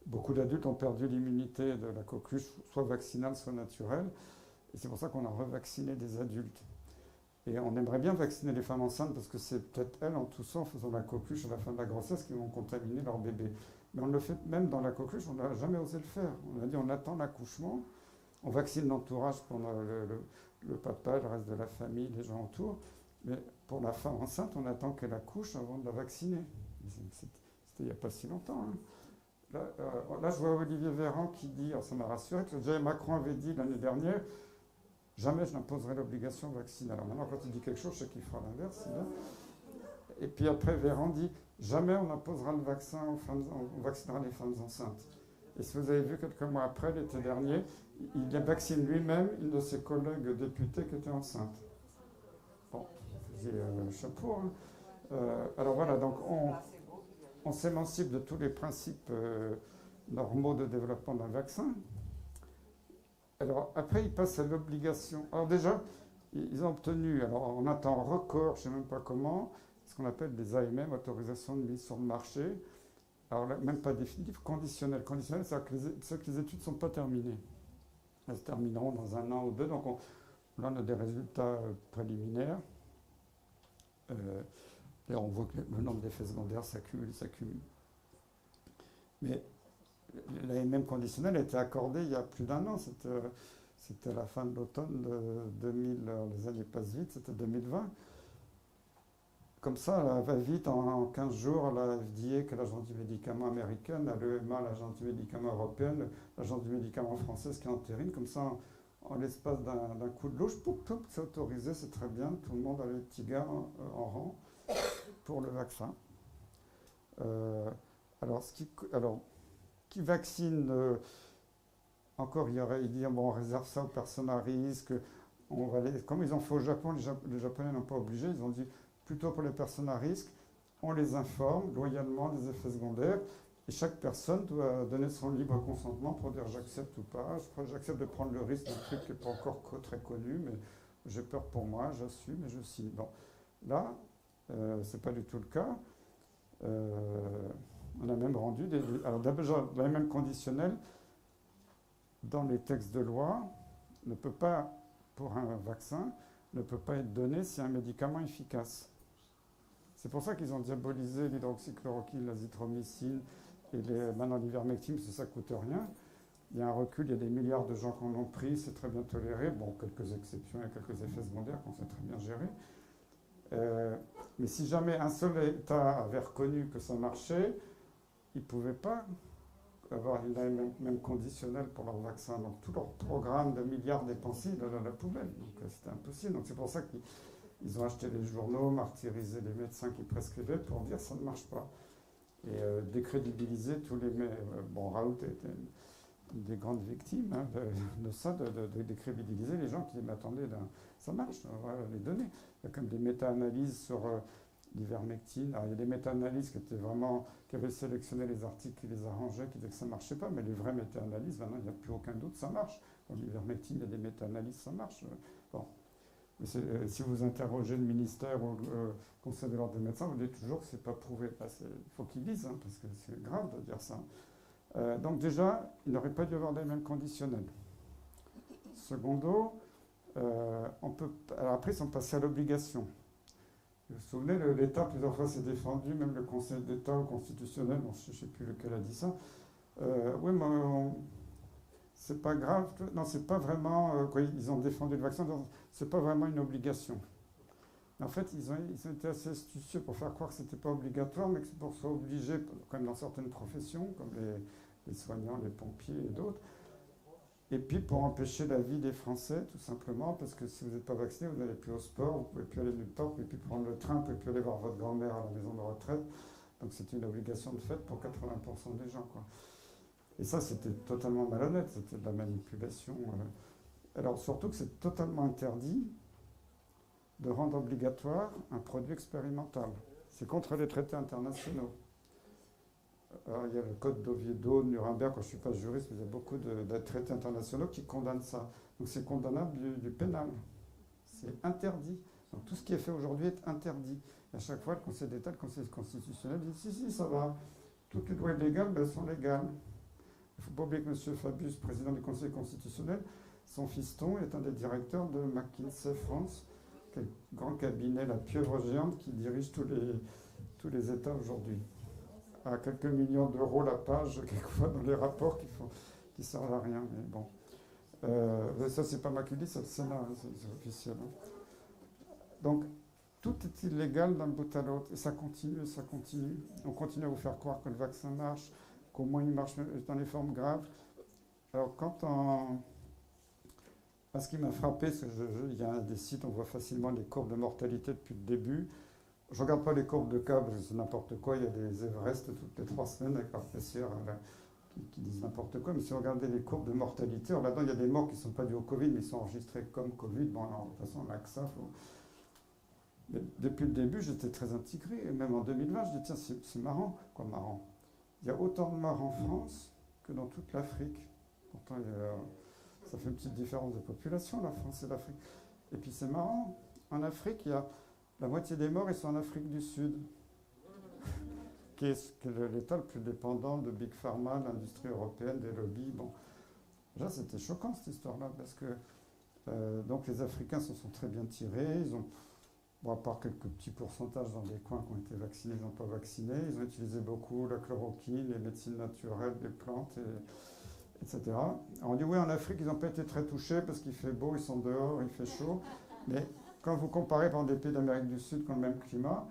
beaucoup d'adultes ont perdu l'immunité de la coqueluche, soit vaccinale, soit naturelle, et c'est pour ça qu'on a revacciné des adultes. Et on aimerait bien vacciner les femmes enceintes, parce que c'est peut-être elles, en toussant, en faisant la coqueluche à la fin de la grossesse, qui vont contaminer leur bébé. Mais on le fait même dans la coqueluche, on n'a jamais osé le faire. On a dit on attend l'accouchement, on vaccine l'entourage pour le papa, le reste de la famille, les gens autour. Mais pour la femme enceinte, on attend qu'elle accouche avant de la vacciner. C'était il n'y a pas si longtemps. Hein. Là, je vois Olivier Véran qui dit, alors ça m'a rassuré, que déjà Macron avait dit l'année dernière, jamais je n'imposerai l'obligation vaccinale. Alors maintenant, quand il dit quelque chose, je sais qu'il fera l'inverse. Et puis après, Véran dit, jamais on imposera le vaccin on vaccinera les femmes enceintes. Et si vous avez vu quelques mois après, l'été dernier, il vaccine lui-même une de ses collègues députés qui était enceinte. Bon, je dis chapeau. Hein. Alors voilà, donc on s'émancipe de tous les principes normaux de développement d'un vaccin. Alors après, ils passent à l'obligation. Alors déjà, ils ont obtenu, alors en un temps record, je ne sais même pas comment, ce qu'on appelle des AMM, autorisations de mise sur le marché. Alors là, même pas définitif, conditionnel. Conditionnel, c'est que les études ne sont pas terminées. Elles se termineront dans 1 an ou 2. Donc là, on a des résultats préliminaires. Et on voit que le nombre d'effets secondaires s'accumule. Mais l'AMM conditionnelle a été accordée il y a plus d'un an. C'était à la fin de l'automne de 2000. Les années passent vite, c'était 2020. Comme ça, va vite, en 15 jours, la FDA, qui est l'agence du médicament américaine, l'EMA, l'agence du médicament européenne, l'agence du médicament française qui entérine, comme ça, en l'espace d'un coup de louche, c'est autorisé, c'est très bien, tout le monde a les petits gars en rang pour le vaccin. Euh, alors, qui vaccine encore, il dit, bon, on réserve ça aux personnes à risque, comme ils ont fait au Japon, les Japonais n'ont pas obligé, ils ont dit, plutôt pour les personnes à risque, on les informe loyalement des effets secondaires et chaque personne doit donner son libre consentement pour dire j'accepte ou pas. Je crois que j'accepte de prendre le risque d'un truc qui n'est pas encore très connu, mais j'ai peur pour moi, j'assume et je signe. Bon, là, c'est pas du tout le cas. On a même rendu alors d'abord, la même conditionnelle dans les textes de loi ne peut pas, pour un vaccin, ne peut pas être donné si un médicament est efficace. C'est pour ça qu'ils ont diabolisé l'hydroxychloroquine, l'azithromycine et maintenant l'ivermectine, parce que ça ne coûte rien. Il y a un recul, il y a des milliards de gens qui en ont pris, c'est très bien toléré. Bon, quelques exceptions et quelques effets secondaires qu'on sait très bien gérer. Mais si jamais un seul État avait reconnu que ça marchait, ils ne pouvaient pas avoir même conditionnel pour leur vaccin. Donc tout leur programme de milliards dépensés dans la poubelle. Donc c'était impossible. Donc c'est pour ça qu'ils ont acheté les journaux, martyrisé les médecins qui prescrivaient pour dire ça ne marche pas. Et décrédibiliser tous les... bon, Raoult était une des grandes victimes de ça, de décrédibiliser les gens qui m'attendaient. Ça marche, voilà les données. Il y a comme des méta-analyses sur l'ivermectine. Alors, il y a des méta-analyses qui avaient sélectionné les articles qui les arrangeaient, qui disaient que ça ne marchait pas, mais les vraies méta-analyses, maintenant, il n'y a plus aucun doute, ça marche. Pour l'ivermectine, il y a des méta-analyses, ça marche. Bon. Mais si vous interrogez le ministère ou le Conseil de l'ordre des médecins, vous dites toujours que ce n'est pas prouvé. Il faut qu'ils disent, parce que c'est grave de dire ça. Donc déjà, il n'aurait pas dû avoir des mêmes conditionnels. Secondo, alors après, ils sont passés à l'obligation. Vous vous souvenez, l'État, plusieurs fois, s'est défendu, même le Conseil d'État ou constitutionnel, bon, je ne sais plus lequel a dit ça. Oui, mais c'est pas grave. Non, c'est pas vraiment. Ils ont défendu le vaccin, c'est pas vraiment une obligation. En fait, ils ont été assez astucieux pour faire croire que c'était pas obligatoire, mais que c'est pour que ce soit obligé, comme dans certaines professions, comme les soignants, les pompiers et d'autres. Et puis pour empêcher la vie des Français, tout simplement, parce que si vous n'êtes pas vacciné, vous n'allez plus au sport, vous ne pouvez plus aller nulle part, vous ne pouvez plus prendre le train, vous ne pouvez plus aller voir votre grand-mère à la maison de retraite. Donc c'était une obligation de fait pour 80% des gens, quoi. Et ça, c'était totalement malhonnête, c'était de la manipulation. Alors surtout que c'est totalement interdit de rendre obligatoire un produit expérimental. C'est contre les traités internationaux. Alors, il y a le code d'Oviedo, de Nuremberg, quand je ne suis pas juriste, mais il y a beaucoup de traités internationaux qui condamnent ça. Donc c'est condamnable du pénal. C'est interdit. Donc tout ce qui est fait aujourd'hui est interdit. Et à chaque fois, le Conseil d'État, le Conseil constitutionnel dit si, ça va. Toutes les lois illégales, elles sont légales. Il ne faut pas oublier que M. Fabius, président du Conseil constitutionnel, son fiston est un des directeurs de McKinsey France, qui est le grand cabinet, la pieuvre géante qui dirige tous les États aujourd'hui. À quelques millions d'euros la page, quelquefois dans les rapports qui servent à rien. Mais bon. Ça, c'est pas moi qui le dis, c'est le Sénat, c'est officiel. Donc, tout est illégal d'un bout à l'autre. Et ça continue, ça continue. On continue à vous faire croire que le vaccin marche, qu'au moins il marche dans les formes graves. Alors, ce qui m'a frappé, c'est qu'il y a des sites, on voit facilement les courbes de mortalité depuis le début. Je ne regarde pas les courbes de cas, parce que c'est n'importe quoi. Il y a des Everest toutes les 3 semaines avec leur PCR qui disent n'importe quoi. Mais si vous regardez les courbes de mortalité, alors là-dedans, il y a des morts qui ne sont pas dues au Covid, mais ils sont enregistrés comme Covid. Bon, alors, de toute façon, on a que ça. Mais depuis le début, j'étais très intégré. Et même en 2020, je dis, tiens, c'est marrant. Quoi, marrant? Il y a autant de morts en France que dans toute l'Afrique. Pourtant, ça fait une petite différence de population, la France et l'Afrique. Et puis, c'est marrant. En Afrique, il y a la moitié des morts, ils sont en Afrique du Sud, qui est l'État le plus dépendant de Big Pharma, de l'industrie européenne, des lobbies. Bon, déjà, c'était choquant cette histoire-là, parce que donc les Africains se sont très bien tirés, Bon, à part quelques petits pourcentages dans des coins qui ont été vaccinés, ils n'ont pas vacciné. Ils ont utilisé beaucoup la chloroquine, les médecines naturelles, les plantes, etc. Alors on dit oui, en Afrique, ils n'ont pas été très touchés parce qu'il fait beau, ils sont dehors, il fait chaud. Mais quand vous comparez par des pays d'Amérique du Sud qui ont le même climat,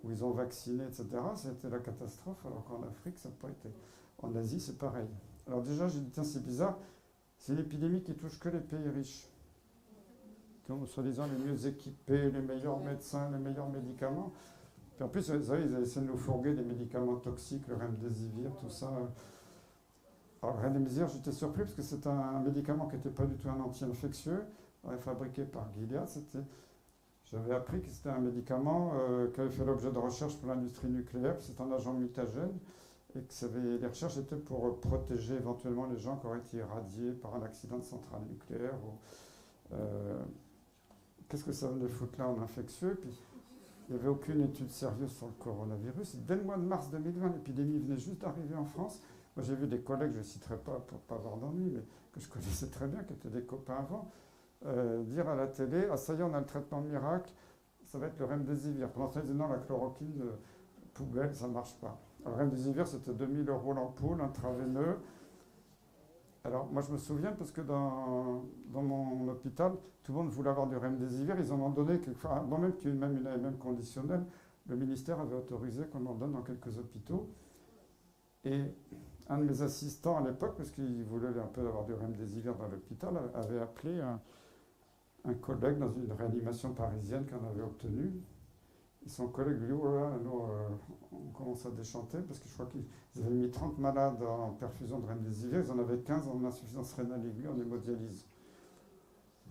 où ils ont vacciné, etc., c'était la catastrophe, alors qu'en Afrique, ça n'a pas été. En Asie, c'est pareil. Alors déjà, j'ai dit, tiens, c'est bizarre, c'est une épidémie qui touche que les pays riches, qui ont soi-disant les mieux équipés, les meilleurs médecins, les meilleurs médicaments. Puis en plus, vous savez, ils essayé de nous fourguer des médicaments toxiques, le remdesivir, tout ça. Alors, le remdesivir, j'étais surpris parce que c'est un médicament qui n'était pas du tout un anti-infectieux, fabriqué par Gilead. J'avais appris que c'était un médicament qui avait fait l'objet de recherches pour l'industrie nucléaire, c'est un agent mutagène, et que les recherches étaient pour protéger éventuellement les gens qui auraient été irradiés par un accident de centrale nucléaire. Qu'est-ce que ça venait foutre là en infectieux? Puis, il n'y avait aucune étude sérieuse sur le coronavirus. Dès le mois de mars 2020, l'épidémie venait juste d'arriver en France. Moi, j'ai vu des collègues, je ne citerai pas pour ne pas avoir d'ennui, mais que je connaissais très bien, qui étaient des copains avant, dire à la télé, ah ça y est, on a le traitement miracle, ça va être le remdesivir. Pendant ce temps, ils disaient non, la chloroquine, poubelle, ça ne marche pas. Alors, le remdesivir, c'était 2000 € l'ampoule, intraveineux. Alors, moi, je me souviens, parce que dans mon hôpital, tout le monde voulait avoir du remdesivir. Ils en ont donné, avant même qu'il y ait même une AMM conditionnelle, le ministère avait autorisé qu'on en donne dans quelques hôpitaux. Et un de mes assistants à l'époque, parce qu'il voulait un peu avoir du remdesivir dans l'hôpital, avait appelé un collègue dans une réanimation parisienne qu'on avait obtenue. Et son collègue lui dit, oh là, nous, on commence à déchanter, parce que je crois qu'ils avaient mis 30 malades en perfusion de remdesivir, ils en avaient 15 en insuffisance rénale aiguë, en hémodialyse.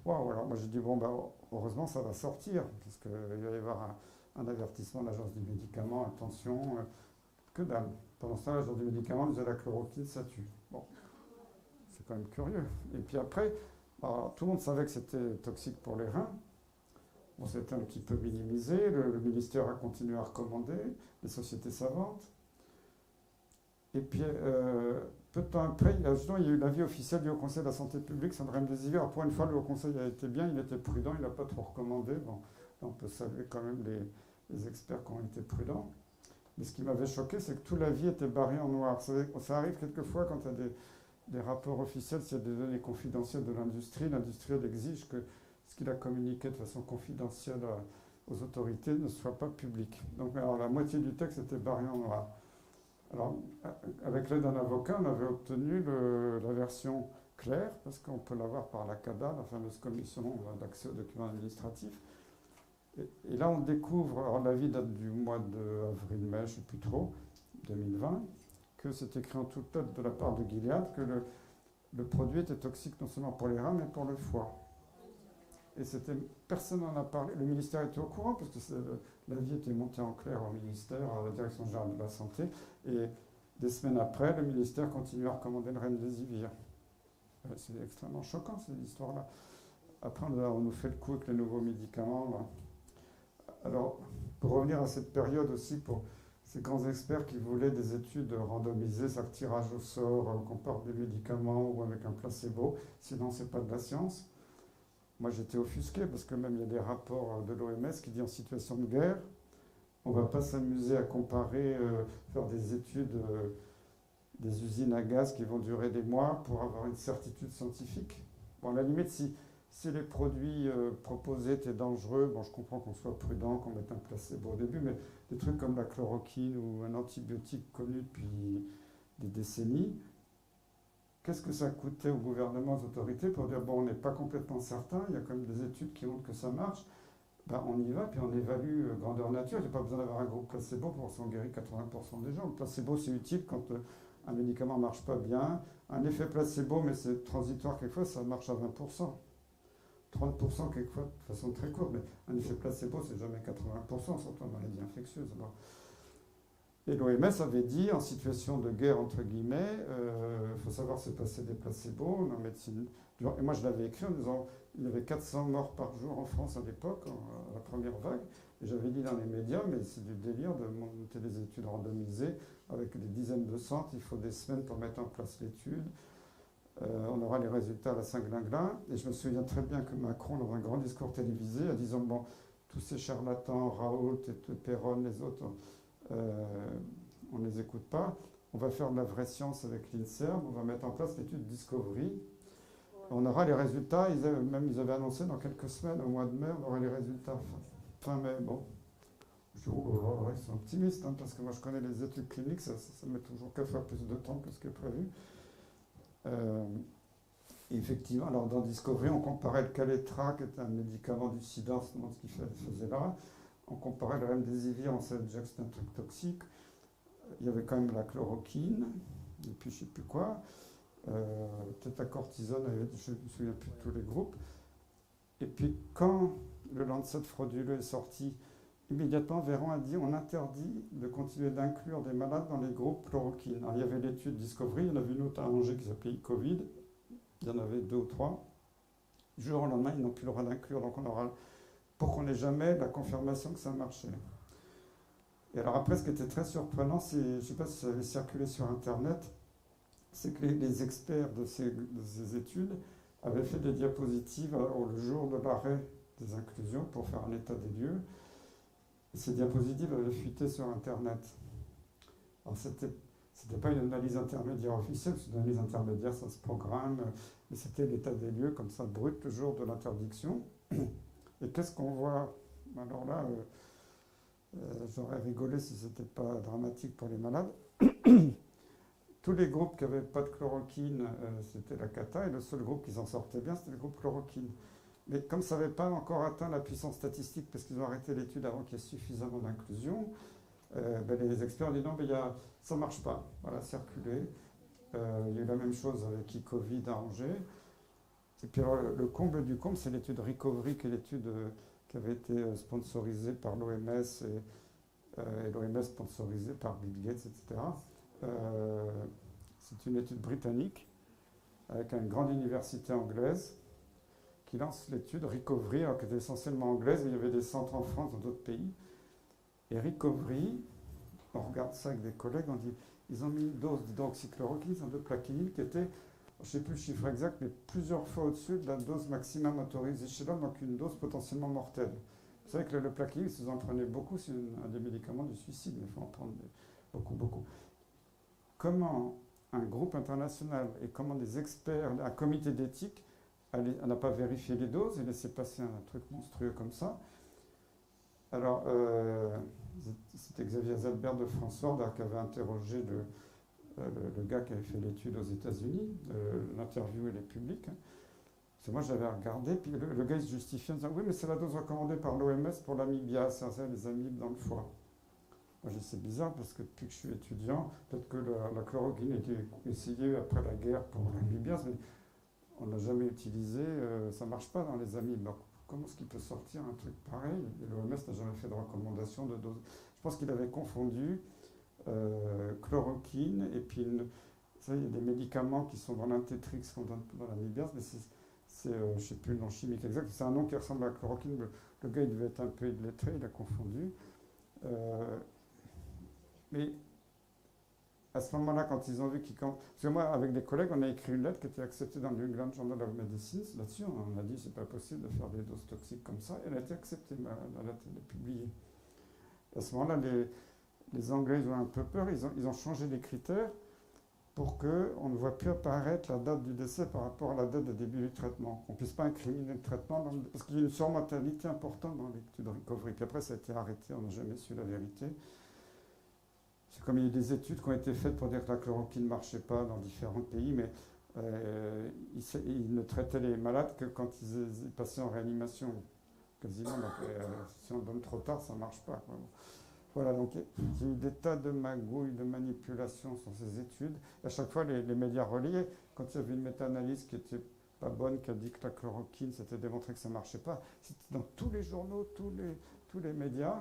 Waouh, alors moi j'ai dit, bon, bah, heureusement ça va sortir, parce qu'il va y avoir un avertissement de l'agence du médicament, attention, que dalle. Pendant ce temps, l'agence du médicament disait la chloroquine, ça tue. Bon, c'est quand même curieux. Et puis après, alors, tout le monde savait que c'était toxique pour les reins. Bon, c'était un petit peu minimisé. Le ministère a continué à recommander, les sociétés savantes. Et puis, peu de temps après, il y a eu l'avis officiel du Haut Conseil de la Santé publique sur le remdesivir. Alors, pour une fois, le Haut Conseil a été bien, il était prudent, il n'a pas trop recommandé. Bon, là, on peut saluer quand même les experts qui ont été prudents. Mais ce qui m'avait choqué, c'est que tout l'avis était barré en noir. Ça arrive quelquefois quand il y a des rapports officiels, s'il y a des données confidentielles de l'industrie, l'industrie exige que ce qu'il a communiqué de façon confidentielle aux autorités ne soit pas public. Donc alors, la moitié du texte était barré en noir. Alors, avec l'aide d'un avocat, on avait obtenu la version claire, parce qu'on peut l'avoir par la CADA, la fameuse commission d'accès aux documents administratifs. Et là, on découvre, alors l'avis date du mois d'avril-mai, je ne sais plus trop, 2020, que c'est écrit en toute lettres de la part de Gilead que le produit était toxique non seulement pour les reins, mais pour le foie. Et personne n'en a parlé. Le ministère était au courant, parce que l'avis était monté en clair au ministère, à la Direction générale de la santé. Et des semaines après, le ministère continue à recommander le remdesivir. C'est extrêmement choquant, cette histoire-là. Après, on nous fait le coup avec les nouveaux médicaments. Là. Alors, pour revenir à cette période aussi, pour ces grands experts qui voulaient des études randomisées, ça tirage au sort, qu'on parle des médicaments ou avec un placebo, sinon c'est pas de la science. Moi j'étais offusqué parce que même il y a des rapports de l'OMS qui disent en situation de guerre, on ne va pas s'amuser à comparer, faire des études, des usines à gaz qui vont durer des mois pour avoir une certitude scientifique. Bon, à la limite, si les produits proposés étaient dangereux, bon, je comprends qu'on soit prudent, qu'on mette un placebo au début, mais des trucs comme la chloroquine ou un antibiotique connu depuis des décennies, qu'est-ce que ça coûtait au gouvernement, aux autorités, pour dire, bon, on n'est pas complètement certain, il y a quand même des études qui montrent que ça marche, ben, on y va, puis on évalue grandeur nature. Il n'y a pas besoin d'avoir un gros placebo pour s'en guérir 80% des gens. Le placebo, c'est utile quand un médicament ne marche pas bien. Un effet placebo, mais c'est transitoire quelquefois, ça marche à 20%. 30% quelquefois de façon très courte, mais un effet placebo, c'est jamais 80%, surtout en maladie infectieuse. Alors. Et l'OMS avait dit, en situation de guerre, entre guillemets, il faut savoir se passer des placebos en médecine. Et moi, je l'avais écrit en disant, il y avait 400 morts par jour en France à l'époque, à la première vague, et j'avais dit dans les médias, mais c'est du délire de monter des études randomisées avec des dizaines de centres, il faut des semaines pour mettre en place l'étude. On aura les résultats à la Saint-Glinglin. Et je me souviens très bien que Macron, dans un grand discours télévisé, a dit bon, tous ces charlatans, Raoult et Perron, les autres, on ne les écoute pas. On va faire de la vraie science avec l'INSERM, on va mettre en place l'étude Discovery. On aura les résultats, ils avaient annoncé dans quelques semaines, au mois de mai, on aura les résultats fin mai. Bon, ils sont optimistes, hein, parce que moi je connais les études cliniques, ça met toujours 4 fois plus de temps que ce qui est prévu. Effectivement, alors dans Discovery, on comparait le Caletra, qui est un médicament du sida, c'est ce qu'il faisait là. On comparait le remdesivir, on savait déjà que c'était un truc toxique. Il y avait quand même la chloroquine, et puis je ne sais plus quoi. Peut-être la cortisone, je ne me souviens plus de tous les groupes. Et puis quand le Lancet frauduleux est sorti, immédiatement Véran a dit on interdit de continuer d'inclure des malades dans les groupes chloroquine. Alors, il y avait l'étude Discovery, il y en avait une autre à Angers qui s'appelait Covid, il y en avait 2 ou 3. Du jour au lendemain, ils n'ont plus le droit d'inclure, donc on aura, pour qu'on n'ait jamais la confirmation que ça marchait. Et alors après, ce qui était très surprenant, je ne sais pas si ça avait circulé sur Internet, c'est que les experts de ces études avaient fait des diapositives le jour de l'arrêt des inclusions pour faire un état des lieux. Et ces diapositives avaient fuité sur Internet. Alors c'était pas une analyse intermédiaire officielle, c'est une analyse intermédiaire, ça se programme, mais c'était l'état des lieux comme ça, brut, le jour de l'interdiction. Et qu'est-ce qu'on voit? Alors là, j'aurais rigolé si c'était pas dramatique pour les malades. Tous les groupes qui n'avaient pas de chloroquine, c'était la cata, et le seul groupe qui s'en sortait bien, c'était le groupe chloroquine. Mais comme ça n'avait pas encore atteint la puissance statistique, parce qu'ils ont arrêté l'étude avant qu'il y ait suffisamment d'inclusion, les experts ont dit non, mais ça ne marche pas. Voilà, circuler. Il y a eu la même chose avec e-Covid à Angers. Et puis alors, le comble du comble, c'est l'étude Recovery, qui est l'étude qui avait été sponsorisée par l'OMS et l'OMS sponsorisée par Bill Gates, etc. C'est une étude britannique avec une grande université anglaise qui lance l'étude Recovery, alors qu'elle était essentiellement anglaise, mais il y avait des centres en France, dans d'autres pays. Et Recovery, on regarde ça avec des collègues, on dit, ils ont mis une dose d'hydroxychloroquine, de plaquenil, qui était, je ne sais plus le chiffre exact, mais plusieurs fois au-dessus de la dose maximum autorisée chez l'homme, donc une dose potentiellement mortelle. Vous savez que le plaquenil, si vous en prenez beaucoup, c'est un des médicaments du suicide, mais il faut en prendre beaucoup. Comment un groupe international et comment des experts, un comité d'éthique, n'a pas vérifié les doses et laissé passer un truc monstrueux comme ça? Alors, c'était Xavier Zalbert de Francfort qui avait interrogé le gars qui avait fait l'étude aux États-Unis. L'interview, elle est publique. Hein. Parce que moi, j'avais regardé, puis le gars il se justifiait en disant oui, mais c'est la dose recommandée par l'OMS pour l'amibia, c'est les amibes dans le foie. Moi, j'ai dit c'est bizarre parce que depuis que je suis étudiant, peut-être que la chloroquine a été essayée après la guerre pour l'amibia, mais on ne l'a jamais utilisé, ça ne marche pas dans les amibes. Donc, comment est-ce qu'il peut sortir un truc pareil? Et l'OMS n'a jamais fait de recommandation de dose. Je pense qu'il avait confondu chloroquine et puis vous savez, il y a des médicaments qui sont dans l'intétrix qu'on donne dans l'amibiase, mais je ne sais plus le nom chimique exact, c'est un nom qui ressemble à la chloroquine. Le gars, il devait être un peu illettré, il a confondu. Mais à ce moment-là, quand ils ont vu parce que moi, avec des collègues, on a écrit une lettre qui était acceptée dans le New England Journal of Medicine. Là-dessus, on a dit c'est pas possible de faire des doses toxiques comme ça. Elle a été acceptée, la lettre, elle est publiée. À ce moment-là, les Anglais ils ont un peu peur. Ils ont changé les critères pour qu'on ne voit plus apparaître la date du décès par rapport à la date de début du traitement. On ne puisse pas incriminer le traitement, parce qu'il y a une surmortalité importante dans l'étude recovery. Puis après, ça a été arrêté, on n'a jamais su la vérité. C'est comme il y a eu des études qui ont été faites pour dire que la chloroquine ne marchait pas dans différents pays, mais ils ne traitaient les malades que quand ils passaient en réanimation. Quasiment, donc, si on le donne trop tard, ça ne marche pas. Voilà, donc il y a eu des tas de magouilles, de manipulations sur ces études. À chaque fois, les médias relayaient. Quand il y avait une méta-analyse qui n'était pas bonne, qui a dit que la chloroquine, c'était démontré que ça ne marchait pas, c'était dans tous les journaux, tous les médias.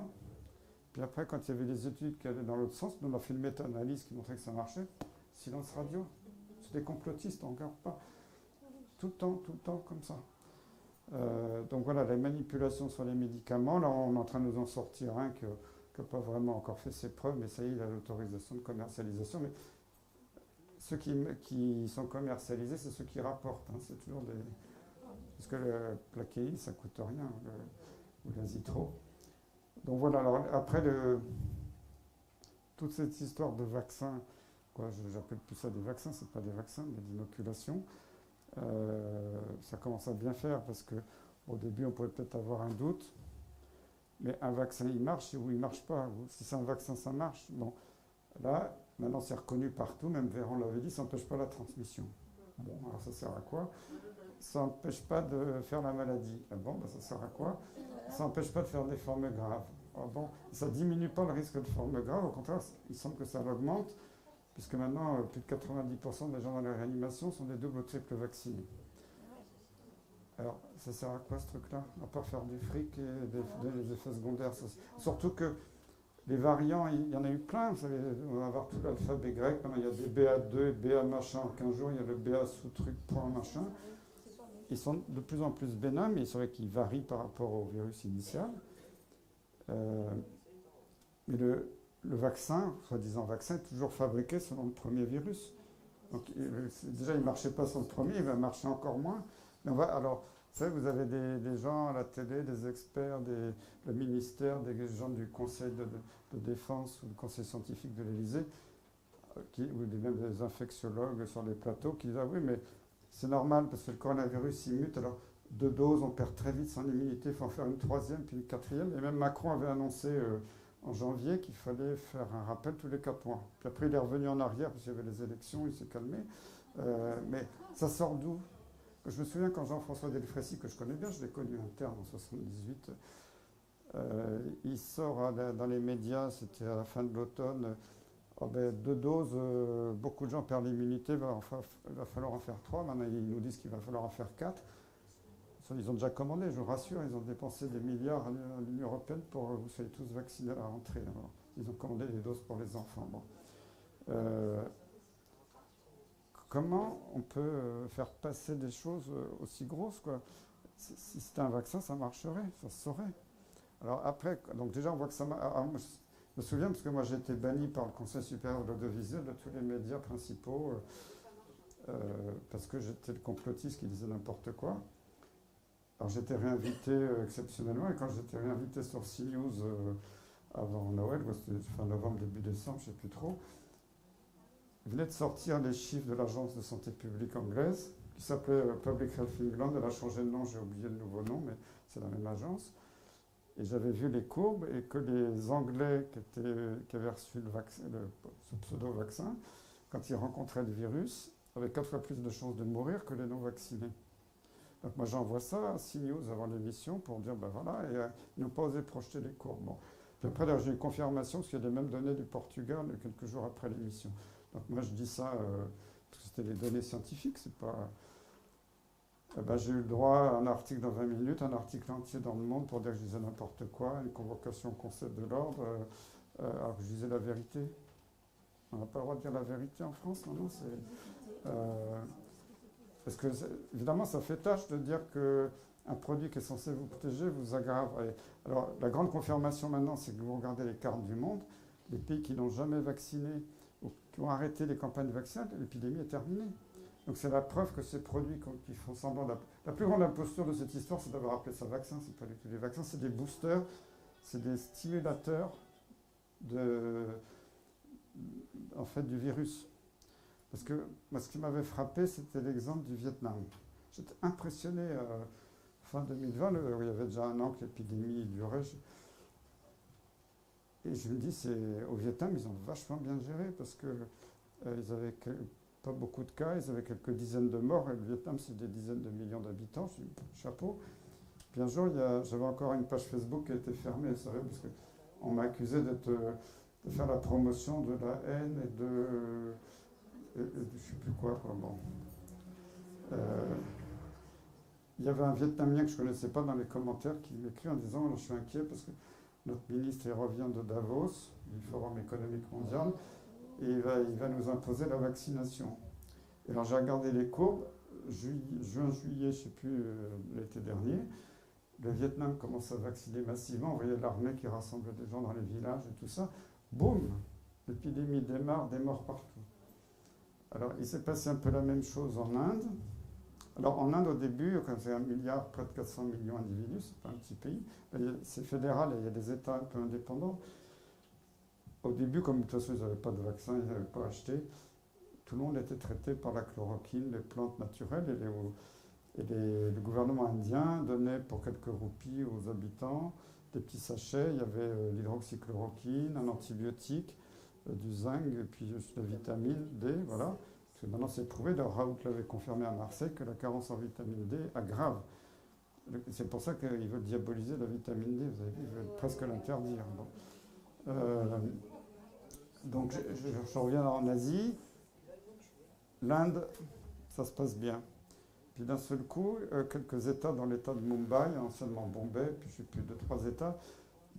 Puis après, quand il y avait des études qui allaient dans l'autre sens, nous on a fait une méta-analyse qui montrait que ça marchait. Silence radio. C'est des complotistes, on ne regarde pas. Tout le temps comme ça. Donc voilà, les manipulations sur les médicaments. Là, on est en train de nous en sortir un qui n'a pas vraiment encore fait ses preuves, mais ça y est, il a l'autorisation de commercialisation. Mais ceux qui sont commercialisés, c'est ceux qui rapportent. Hein. C'est toujours des... Parce que le plaquenil, ça ne coûte rien. ou l'azithromycine. Donc voilà, alors après toute cette histoire de vaccins, quoi, j'appelle plus ça des vaccins, c'est pas des vaccins, mais d'inoculation, ça commence à bien faire parce que au début on pourrait peut-être avoir un doute, mais un vaccin il marche ou il marche pas, ou si c'est un vaccin ça marche. Bon, là, maintenant c'est reconnu partout, même Véran l'avait dit, ça n'empêche pas la transmission. Bon, alors ça sert à quoi? Ça n'empêche pas de faire la maladie. Ah bon, ben ça sert à quoi? Ça n'empêche pas de faire des formes graves. Ah bon, ça ne diminue pas le risque de formes graves, au contraire, il semble que ça l'augmente, puisque maintenant, plus de 90% des gens dans la réanimation sont des doubles ou triples vaccinés. Alors, ça sert à quoi ce truc-là? À part faire du fric et des effets secondaires. Surtout que les variants, il y en a eu plein. Vous savez, on va avoir tout l'alphabet grec. Maintenant, il y a des BA2, BA machin. En 15 jours, il y a le BA sous-truc, point machin. Ils sont de plus en plus bénins, mais c'est vrai qu'ils varient par rapport au virus initial. Mais le vaccin, soi-disant vaccin, est toujours fabriqué selon le premier virus. Donc déjà, il ne marchait pas sur le premier, il va marcher encore moins. Mais alors, vous savez, vous avez des gens à la télé, des experts, le ministère, des gens du Conseil de défense ou du Conseil scientifique de l'Élysée, ou même des infectiologues sur les plateaux qui disent « Ah oui, mais c'est normal parce que le coronavirus, il mute, alors 2 doses, on perd très vite son immunité, il faut en faire une 3e, puis une 4e. » Et même Macron avait annoncé en janvier qu'il fallait faire un rappel tous les 4 mois. Puis après, il est revenu en arrière parce qu'il y avait les élections, il s'est calmé. Mais ça sort d'où? Je me souviens quand Jean-François Delfrécy, que je connais bien, je l'ai connu interne en 78, il sort dans les médias, c'était à la fin de l'automne, oh ben, 2 doses, beaucoup de gens perdent l'immunité, il va falloir en faire 3. Maintenant, ils nous disent qu'il va falloir en faire 4. Ils ont déjà commandé, je vous rassure, ils ont dépensé des milliards à l'Union européenne pour que vous soyez tous vaccinés à la rentrée. Alors, ils ont commandé des doses pour les enfants. Bon. Comment on peut faire passer des choses aussi grosses, quoi? Si c'était un vaccin, ça marcherait, ça se saurait. Alors après, donc déjà on voit que ça marche. Je me souviens parce que moi j'ai été banni par le Conseil supérieur de l'audiovisuel de tous les médias principaux parce que j'étais le complotiste qui disait n'importe quoi. Alors j'étais réinvité exceptionnellement, et quand j'étais réinvité sur CNews avant Noël, c'était fin novembre, début décembre, je ne sais plus trop, il venait de sortir les chiffres de l'agence de santé publique anglaise, qui s'appelait Public Health England. Elle a changé de nom, j'ai oublié le nouveau nom, mais c'est la même agence. Et j'avais vu les courbes, et que les Anglais qui avaient reçu ce pseudo-vaccin, quand ils rencontraient le virus, avaient 4 fois plus de chances de mourir que les non-vaccinés. Donc moi j'envoie ça à CNews avant l'émission pour dire ben voilà, et ils n'ont pas osé projeter les courbes. Bon. Puis après j'ai une confirmation parce qu'il y a des mêmes données du Portugal quelques jours après l'émission. Donc moi je dis ça parce que c'était des données scientifiques, c'est pas. Ben, j'ai eu le droit à un article dans 20 minutes, un article entier dans Le Monde pour dire que je disais n'importe quoi, une convocation au Conseil de l'ordre, alors que je disais la vérité. On n'a pas le droit de dire la vérité en France, non, c'est. Parce que, évidemment, ça fait tâche de dire qu'un produit qui est censé vous protéger vous aggrave. Alors, la grande confirmation maintenant, c'est que vous regardez les cartes du monde, les pays qui n'ont jamais vacciné ou qui ont arrêté les campagnes vaccinales, l'épidémie est terminée. Donc, c'est la preuve que ces produits qui font semblant La plus grande imposture de cette histoire, c'est d'avoir appelé ça vaccin. C'est pas du tout des vaccins, c'est des boosters, c'est des stimulateurs en fait, du virus. Parce que moi, ce qui m'avait frappé, c'était l'exemple du Vietnam. J'étais impressionné fin 2020, où il y avait déjà un an que l'épidémie durait. Et je me dis, au Vietnam, ils ont vachement bien géré parce qu'ils avaient pas beaucoup de cas, ils avaient quelques dizaines de morts. Et le Vietnam, c'est des dizaines de millions d'habitants. Je dis, chapeau. Puis un jour, j'avais encore une page Facebook qui a été fermée, c'est vrai, parce qu'on m'a accusé de faire la promotion de la haine et de je ne sais plus quoi. Bon. Il y avait un Vietnamien que je ne connaissais pas dans les commentaires qui m'écrit en disant je suis inquiet parce que notre ministre il revient de Davos, du Forum économique mondial, et il va nous imposer la vaccination. Et alors j'ai regardé les courbes, juin, juillet, je ne sais plus, l'été dernier, le Vietnam commence à vacciner massivement, on voyait l'armée qui rassemble des gens dans les villages et tout ça, boum, l'épidémie démarre, des morts partout. Alors, il s'est passé un peu la même chose en Inde, Alors en Inde, au début, quand c'est 1 milliard, près de 400 millions d'individus, c'est pas un petit pays, c'est fédéral et il y a des États un peu indépendants. Au début, comme de toute façon ils n'avaient pas de vaccin, ils n'avaient pas acheté, tout le monde était traité par la chloroquine, les plantes naturelles, le gouvernement indien donnait pour quelques roupies aux habitants des petits sachets. Il y avait l'hydroxychloroquine, un antibiotique, du zinc et puis juste la vitamine D. Voilà. Parce que maintenant c'est prouvé, d'ailleurs Raoult l'avait confirmé à Marseille, que la carence en vitamine D aggrave. C'est pour ça qu'ils veulent diaboliser la vitamine D. Vous avez vu, ils veulent presque l'interdire. Bon. Donc je reviens en Asie. L'Inde, ça se passe bien. Puis d'un seul coup, quelques États dans l'État de Mumbai, anciennement Bombay, puis je ne sais plus, 2-3 États,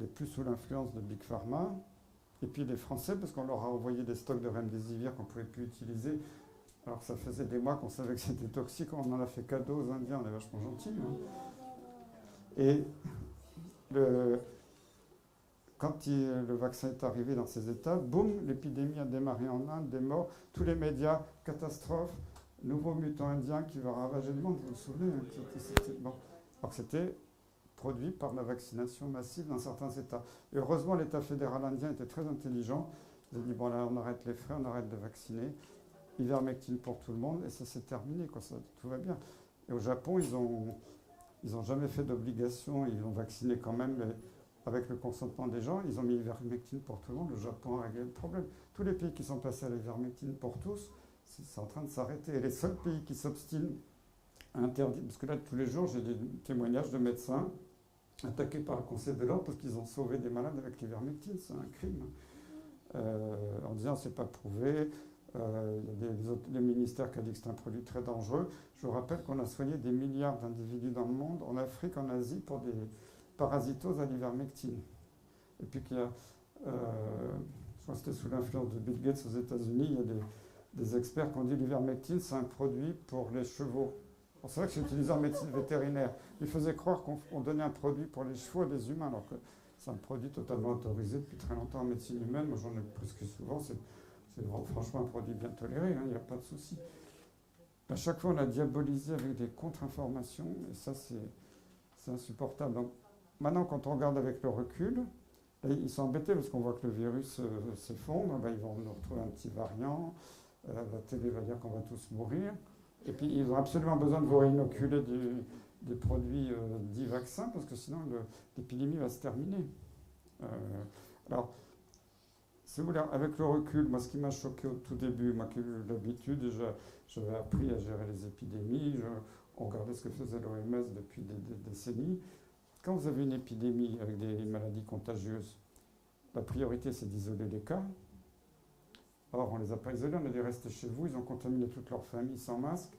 les plus sous l'influence de Big Pharma, et puis les Français, parce qu'on leur a envoyé des stocks de remdesivir qu'on ne pouvait plus utiliser, alors que ça faisait des mois qu'on savait que c'était toxique, on en a fait cadeau aux Indiens, on est vachement gentils. Hein. Et quand le vaccin est arrivé dans ces États, boum, l'épidémie a démarré en Inde, des morts, tous les médias, catastrophe, nouveau mutant indien qui va ravager le monde, vous vous souvenez hein, bon. Alors que c'était produit par la vaccination massive dans certains États. Et heureusement, l'État fédéral indien était très intelligent. Il a dit, bon là, on arrête les frais, on arrête de vacciner. Ivermectine pour tout le monde, et ça s'est terminé, quoi, tout va bien. Et au Japon, ils ont jamais fait d'obligation, ils ont vacciné quand même, mais avec le consentement des gens, ils ont mis l'ivermectine pour tout le monde. Le Japon a réglé le problème. Tous les pays qui sont passés à l'ivermectine pour tous, c'est en train de s'arrêter. Et les seuls pays qui s'obstinent à interdire, parce que là, tous les jours, j'ai des témoignages de médecins attaqués par le Conseil de l'ordre parce qu'ils ont sauvé des malades avec l'ivermectine. C'est un crime. En disant c'est pas prouvé. Il y a des ministères qui ont dit que c'est un produit très dangereux. Je vous rappelle qu'on a soigné des milliards d'individus dans le monde, en Afrique, en Asie, pour des parasitoses à l'ivermectine. Et puis qu'il y a, je crois que c'était sous l'influence de Bill Gates aux États-Unis, il y a des experts qui ont dit que l'ivermectine, c'est un produit pour les chevaux. Bon, c'est vrai que c'est utilisé en médecine vétérinaire. Ils faisaient croire qu'on donnait un produit pour les chevaux et les humains, alors que c'est un produit totalement autorisé depuis très longtemps en médecine humaine. Moi, j'en ai prescrit souvent. C'est franchement un produit bien toléré, il n'y a pas de souci. À chaque fois, on a diabolisé avec des contre-informations, et ça, c'est insupportable. Donc, maintenant, quand on regarde avec le recul, ils sont embêtés parce qu'on voit que le virus s'effondre, ils vont nous retrouver un petit variant, la télé va dire qu'on va tous mourir, et puis ils ont absolument besoin de vous réinoculer des produits dits vaccins, parce que sinon l'épidémie va se terminer. Alors, si vous voulez, avec le recul, moi ce qui m'a choqué au tout début, moi qui ai eu l'habitude, j'avais appris à gérer les épidémies, on regardait ce que faisait l'OMS depuis des décennies. Quand vous avez une épidémie avec des maladies contagieuses, la priorité c'est d'isoler les cas. Or, on ne les a pas isolés, on a dit restez chez vous, ils ont contaminé toute leur famille sans masque.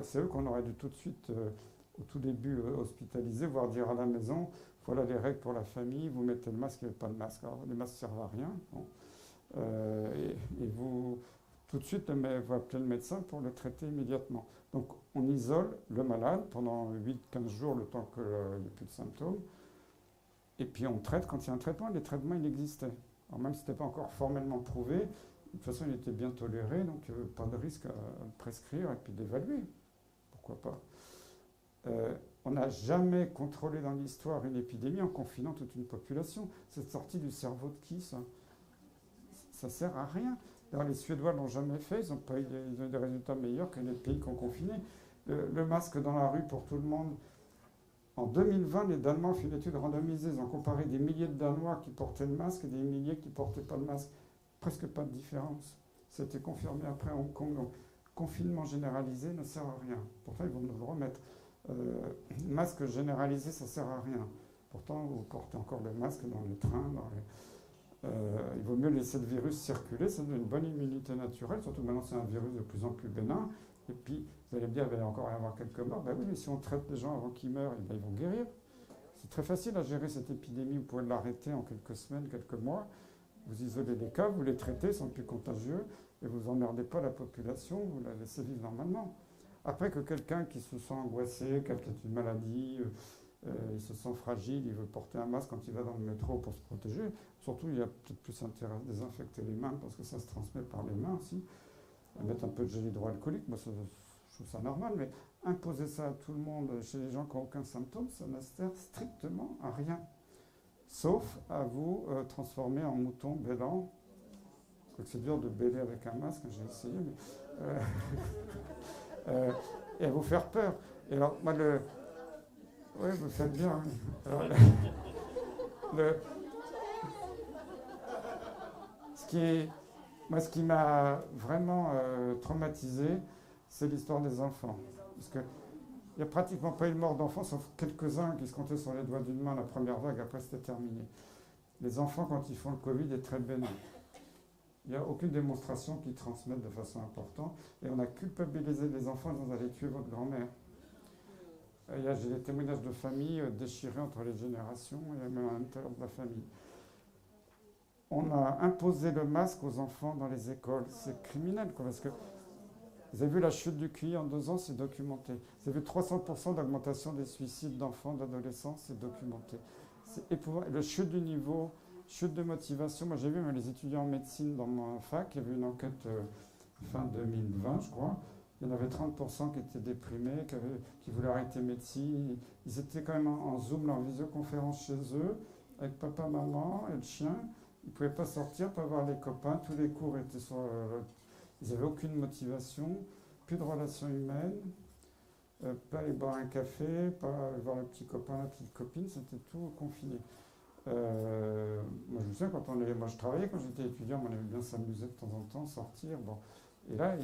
C'est eux qu'on aurait dû tout de suite, au tout début, hospitaliser, voire dire à la maison, voilà les règles pour la famille, vous mettez le masque, il n'y a pas de masque. Alors, les masques ne servent à rien. Bon. Et vous, tout de suite, vous appelez le médecin pour le traiter immédiatement. Donc, on isole le malade pendant 8-15 jours, le temps qu'il n'y ait plus de symptômes. Et puis, on traite quand il y a un traitement. Les traitements, il existait. Alors, même si ce n'était pas encore formellement prouvé, de toute façon, il était bien toléré, donc pas de risque à le prescrire et puis d'évaluer. Pourquoi pas. On n'a jamais contrôlé dans l'histoire une épidémie en confinant toute une population. C'est sorti du cerveau de qui, ça? Ça sert à rien. D'ailleurs, les Suédois ne l'ont jamais fait. Ils ont eu des résultats meilleurs que les pays qui ont confiné. Le masque dans la rue pour tout le monde. En 2020, les Danois ont fait une étude randomisée. Ils ont comparé des milliers de Danois qui portaient le masque et des milliers qui ne portaient pas le masque. Presque pas de différence. C'était confirmé après à Hong Kong. Donc, confinement généralisé ne sert à rien. Pourtant, ils vont nous le remettre. Masque généralisé, ça ne sert à rien. Pourtant, vous portez encore le masque dans les trains. Il vaut mieux laisser le virus circuler, ça donne une bonne immunité naturelle, surtout maintenant c'est un virus de plus en plus bénin. Et puis, vous allez me dire, il va y encore y avoir quelques morts. Ben oui, mais si on traite les gens avant qu'ils meurent, ils vont guérir. C'est très facile à gérer cette épidémie, vous pouvez l'arrêter en quelques semaines, quelques mois. Vous isolez les cas, vous les traitez, ils sont plus contagieux, et vous emmerdez pas la population, vous la laissez vivre normalement. Après que quelqu'un qui se sent angoissé, quelqu'un qui a une maladie, il se sent fragile, il veut porter un masque quand il va dans le métro pour se protéger. Surtout, il y a peut-être plus intérêt à désinfecter les mains parce que ça se transmet par les mains aussi. Mettre un peu de gel hydroalcoolique, moi, je trouve ça normal, mais imposer ça à tout le monde chez les gens qui n'ont aucun symptôme, ça ne sert strictement à rien. Sauf à vous transformer en mouton bêlant. C'est dur de bêler avec un masque, j'ai essayé, mais, et à vous faire peur. Et alors, moi, oui, vous faites bien. Oui. Alors, ce qui m'a vraiment traumatisé, c'est l'histoire des enfants. Parce qu'il n'y a pratiquement pas eu de mort d'enfants, sauf quelques-uns qui se comptaient sur les doigts d'une main la première vague, après c'était terminé. Les enfants, quand ils font le Covid, est très bénin. Il n'y a aucune démonstration qu'ils transmettent de façon importante. Et on a culpabilisé les enfants en disant vous allez tuer votre grand-mère. J'ai des témoignages de familles déchirés entre les générations et même à l'intérieur de la famille. On a imposé le masque aux enfants dans les écoles. C'est criminel, quoi, parce que vous avez vu la chute du QI en 2 ans, c'est documenté. Vous avez vu 300% d'augmentation des suicides d'enfants, d'adolescents, c'est documenté. C'est épouvantable. Le chute du niveau, chute de motivation. Moi, j'ai vu même les étudiants en médecine dans ma fac. Il y avait une enquête fin 2020, je crois. Il y en avait 30% qui étaient déprimés, qui voulaient arrêter médecine. Ils étaient quand même en Zoom, en visioconférence chez eux, avec papa, maman et le chien. Ils ne pouvaient pas sortir, pas voir les copains. Tous les cours étaient sur... ils n'avaient aucune motivation, plus de relations humaines, pas aller boire un café, pas aller voir le petit copain, la petite copine, c'était tout confiné. Moi, je me souviens, moi je travaillais quand j'étais étudiant, on aimait bien s'amuser de temps en temps, sortir. Bon. Et là,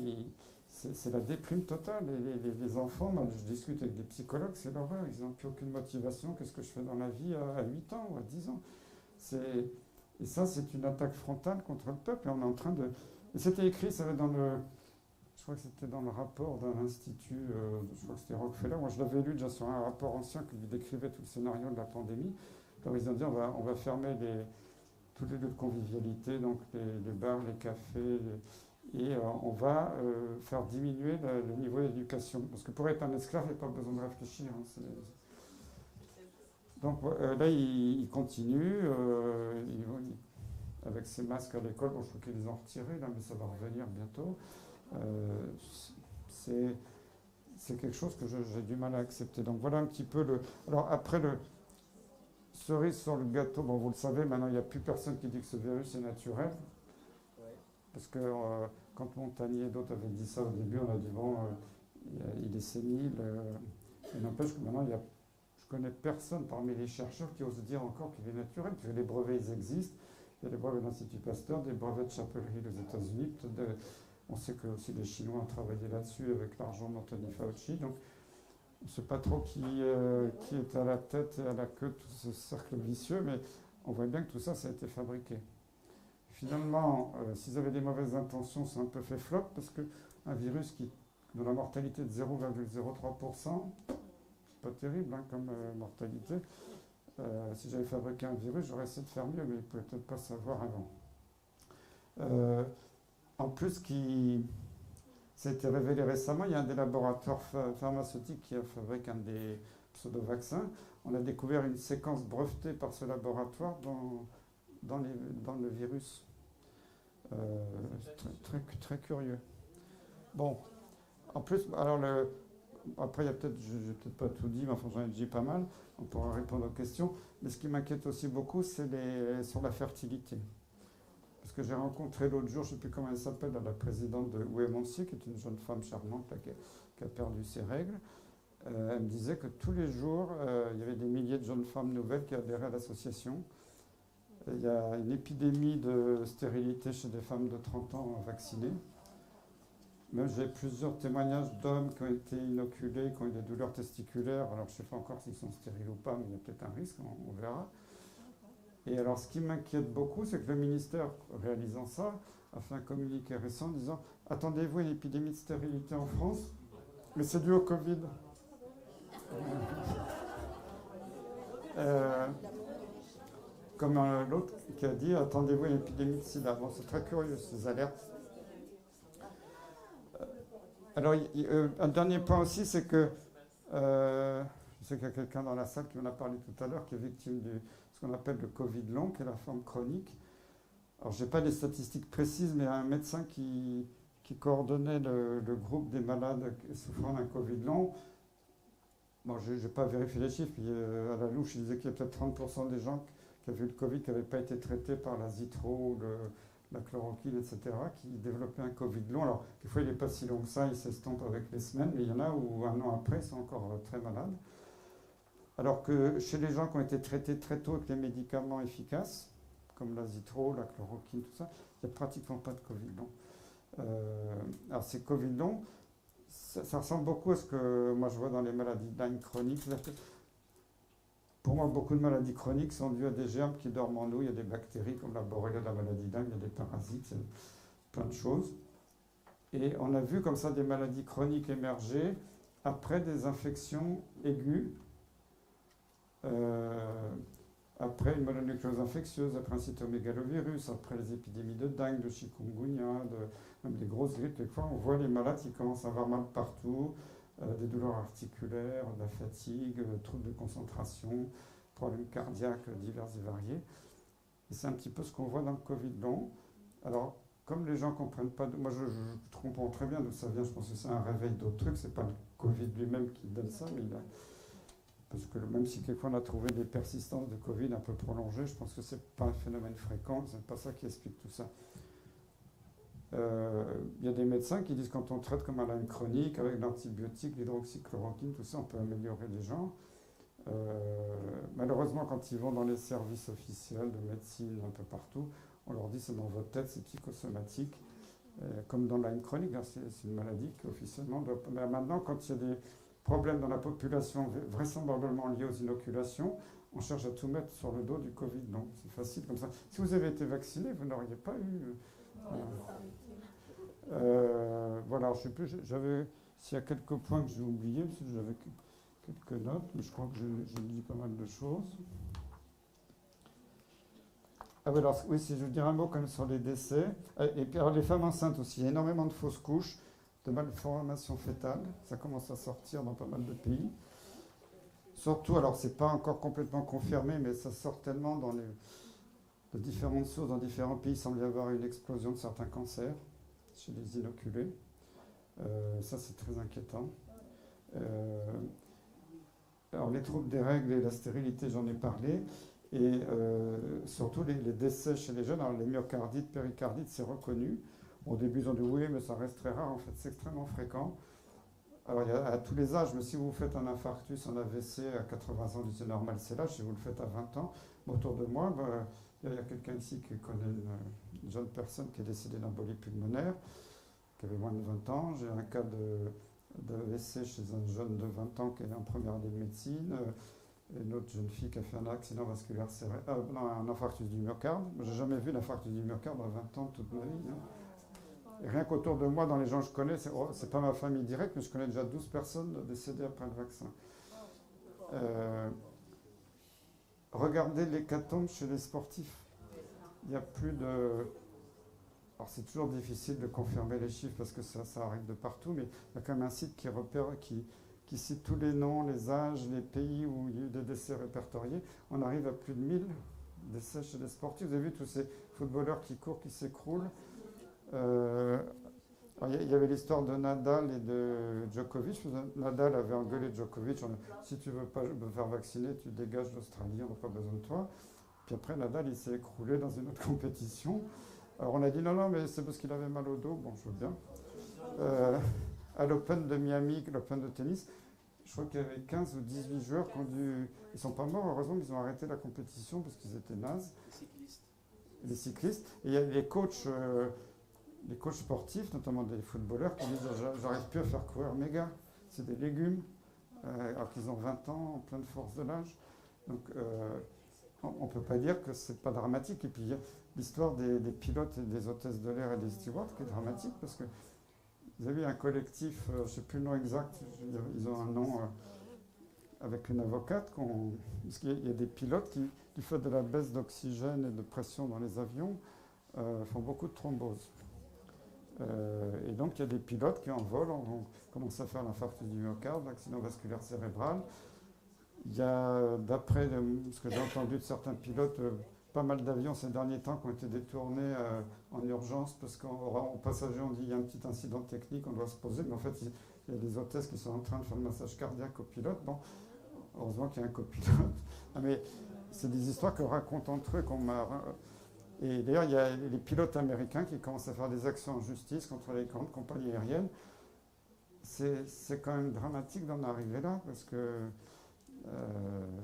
c'est la déprime totale. Les enfants, moi, je discute avec des psychologues, c'est l'horreur. Ils n'ont plus aucune motivation. Qu'est-ce que je fais dans la vie à 8 ans ou à 10 ans? Et ça, c'est une attaque frontale contre le peuple. Et on est en train de... Et c'était écrit, ça va dans le... Je crois que c'était dans le rapport d'un institut, je crois que c'était Rockefeller. Moi, je l'avais lu déjà sur un rapport ancien qui décrivait tout le scénario de la pandémie. Alors, ils ont dit, on va fermer tous les lieux de convivialité, donc les bars, les cafés, et on va faire diminuer le niveau d'éducation. Parce que pour être un esclave, il n'y a pas besoin de réfléchir. Hein, donc là, ils continuent avec ces masques à l'école. Bon, je crois qu'ils les ont retirés, là, mais ça va revenir bientôt. C'est quelque chose que j'ai du mal à accepter. Donc voilà un petit peu le... Alors après, le cerise sur le gâteau, bon, vous le savez, maintenant, il n'y a plus personne qui dit que ce virus est naturel. Parce que quand Montagnier et d'autres avaient dit ça au début, on a dit, bon, il est sénile. Il n'empêche que maintenant, je connais personne parmi les chercheurs qui ose dire encore qu'il est naturel, parce que les brevets, ils existent. Il y a des brevets de l'Institut Pasteur, des brevets de Chapel Hill aux États-Unis. On sait que aussi les Chinois ont travaillé là-dessus avec l'argent d'Anthony Fauci. Donc, on ne sait pas trop qui est à la tête et à la queue de tout ce cercle vicieux, mais on voit bien que tout ça, ça a été fabriqué. Finalement, s'ils avaient des mauvaises intentions, c'est un peu fait flop, parce qu'un virus dont la mortalité est de 0,03%, c'est pas terrible hein, comme mortalité. Si j'avais fabriqué un virus, j'aurais essayé de faire mieux, mais ils ne pouvaient peut-être pas savoir avant. En plus, ça a été révélé récemment, il y a un des laboratoires pharmaceutiques qui a fabriqué un des pseudo-vaccins. On a découvert une séquence brevetée par ce laboratoire dans le virus. Très, très curieux. Bon, en plus, alors après, je n'ai peut-être pas tout dit, mais enfin j'en ai dit pas mal, on pourra répondre aux questions. Mais ce qui m'inquiète aussi beaucoup, c'est sur la fertilité. Parce que j'ai rencontré l'autre jour, je ne sais plus comment elle s'appelle, la présidente de Ouémontier, qui est une jeune femme charmante là, qui a perdu ses règles. Elle me disait que tous les jours, il y avait des milliers de jeunes femmes nouvelles qui adhéraient à l'association. Il y a une épidémie de stérilité chez des femmes de 30 ans vaccinées. Même j'ai plusieurs témoignages d'hommes qui ont été inoculés, qui ont eu des douleurs testiculaires. Alors je ne sais pas encore s'ils sont stériles ou pas, mais il y a peut-être un risque, on verra. Et alors ce qui m'inquiète beaucoup, c'est que le ministère, réalisant ça, a fait un communiqué récent disant « Attendez-vous à une épidémie de stérilité en France ?» Mais c'est dû au Covid. Comme l'autre qui a dit « Attendez-vous à une épidémie de sida ?» Bon, c'est très curieux, ces alertes. Alors, un dernier point aussi, c'est que je sais qu'il y a quelqu'un dans la salle qui m'en a parlé tout à l'heure, qui est victime de ce qu'on appelle le Covid long, qui est la forme chronique. Alors, je n'ai pas des statistiques précises, mais un médecin qui qui coordonnait le groupe des malades souffrant d'un Covid long. Bon, je n'ai pas vérifié les chiffres, puis à la louche, il disait qu'il y a peut-être 30% des gens qui avaient eu le Covid qui n'avaient pas été traités par la zitro, la chloroquine, etc., qui développaient un Covid long. Alors, des fois, il n'est pas si long que ça, il s'estompe avec les semaines, mais il y en a où un an après, ils sont encore très malades. Alors que chez les gens qui ont été traités très tôt avec les médicaments efficaces, comme la zitro, la chloroquine, tout ça, il n'y a pratiquement pas de Covid long. Alors, ces Covid longs, ça ressemble beaucoup à ce que moi je vois dans les maladies de Lyme chroniques. Pour moi, beaucoup de maladies chroniques sont dues à des germes qui dorment en nous. Il y a des bactéries comme la borrelia de la maladie de Lyme, il y a des parasites, il y a plein de choses. Et on a vu comme ça des maladies chroniques émerger après des infections aiguës, après une mononucléose infectieuse, après un cytomégalovirus, après les épidémies de dengue, de chikungunya, même des grosses grippes. Quelquefois, on voit les malades qui commencent à avoir mal partout, des douleurs articulaires, de la fatigue, troubles de concentration, problèmes cardiaques divers et variés. Et c'est un petit peu ce qu'on voit dans le Covid long. Alors, comme les gens ne comprennent pas, moi je comprends très bien d'où ça vient, je pense que c'est un réveil d'autres trucs, c'est pas le Covid lui-même qui donne ça, mais parce que même si quelquefois on a trouvé des persistances de Covid un peu prolongées, je pense que c'est pas un phénomène fréquent, c'est pas ça qui explique tout ça. Il y a des médecins qui disent que quand on traite comme un Lyme chronique, avec l'antibiotique, l'hydroxychloroquine, tout ça, on peut améliorer les gens. Malheureusement, quand ils vont dans les services officiels de médecine un peu partout, on leur dit c'est dans votre tête, c'est psychosomatique. Comme dans la Lyme chronique, c'est une maladie qui officiellement doit... Mais maintenant, quand il y a des problèmes dans la population vraisemblablement liés aux inoculations, on cherche à tout mettre sur le dos du Covid. Donc c'est facile comme ça. Si vous avez été vacciné, vous n'auriez pas eu... voilà, je ne sais plus, s'il y a quelques points que j'ai oubliés, parce que j'avais quelques notes, mais je crois que j'ai dit pas mal de choses. Ah oui, alors, oui, si je veux dire un mot quand même sur les décès, et puis alors les femmes enceintes aussi, il y a énormément de fausses couches, de malformations fétales, ça commence à sortir dans pas mal de pays. Surtout, alors c'est pas encore complètement confirmé, mais ça sort tellement dans de différentes sources, dans différents pays, il semble y avoir une explosion de certains cancers chez les inoculés. Ça, c'est très inquiétant. Alors, les troubles des règles et la stérilité, j'en ai parlé. Et surtout, les décès chez les jeunes, alors les myocardites, péricardites, c'est reconnu. Au début, ils ont dit oui, mais ça reste très rare. En fait, c'est extrêmement fréquent. Alors, il y a à tous les âges, mais si vous faites un infarctus, un AVC à 80 ans, c'est normal, c'est l'âge. Si vous le faites à 20 ans, autour de moi, il y a quelqu'un ici qui connaît une jeune personne qui est décédée d'embolie pulmonaire, qui avait moins de 20 ans. J'ai un cas d'AVC chez un jeune de 20 ans qui est en première année de médecine. Une autre jeune fille qui a fait un accident vasculaire cérébral, un infarctus du myocarde. Je n'ai jamais vu d'infarctus du myocarde à 20 ans de toute ma vie. Et rien qu'autour de moi, dans les gens que je connais, c'est pas ma famille directe, mais je connais déjà 12 personnes décédées après le vaccin. Regardez l'hécatombe chez les sportifs. Il y a plus de... Alors c'est toujours difficile de confirmer les chiffres parce que ça arrive de partout, mais il y a quand même un site qui repère, qui cite tous les noms, les âges, les pays où il y a eu des décès répertoriés. On arrive à plus de 1000 décès chez les sportifs. Vous avez vu tous ces footballeurs qui courent, qui s'écroulent. Il y avait l'histoire de Nadal et de Djokovic. Nadal avait engueulé Djokovic en disant si tu ne veux pas me faire vacciner, tu dégages d'Australie, on n'a pas besoin de toi. Puis après, Nadal, il s'est écroulé dans une autre compétition. Alors on a dit non, mais c'est parce qu'il avait mal au dos. Bon, je veux bien. À l'Open de Miami, l'Open de tennis, je crois qu'il y avait 15 ou 18 joueurs qui ont dû... Ils ne sont pas morts, heureusement, mais ils ont arrêté la compétition parce qu'ils étaient nazes. Les cyclistes. Et il y a les coachs sportifs, notamment des footballeurs, qui disent j'arrive plus à faire courir mes gars. C'est des légumes, alors qu'ils ont 20 ans, en pleine force de l'âge. Donc on ne peut pas dire que c'est pas dramatique. Et puis il y a l'histoire des pilotes et des hôtesses de l'air et des stewards qui est dramatique parce que vous avez un collectif, je ne sais plus le nom exact, ils ont un nom avec une avocate, parce qu'il y a des pilotes qui, du fait de la baisse d'oxygène et de pression dans les avions, font beaucoup de thrombose. Et donc il y a des pilotes qui en vol ont commencé à faire l'infarctus du myocarde, l'accident vasculaire cérébral. Il y a, d'après ce que j'ai entendu de certains pilotes, pas mal d'avions ces derniers temps qui ont été détournés en urgence parce qu'aux passagers on dit il y a un petit incident technique, on doit se poser, mais en fait il y a des hôtesses qui sont en train de faire le massage cardiaque au pilote. Bon, heureusement qu'il y a un copilote. Ah, mais c'est des histoires qu'on raconte entre eux. Et d'ailleurs, il y a les pilotes américains qui commencent à faire des actions en justice contre les grandes compagnies aériennes. C'est quand même dramatique d'en arriver là parce que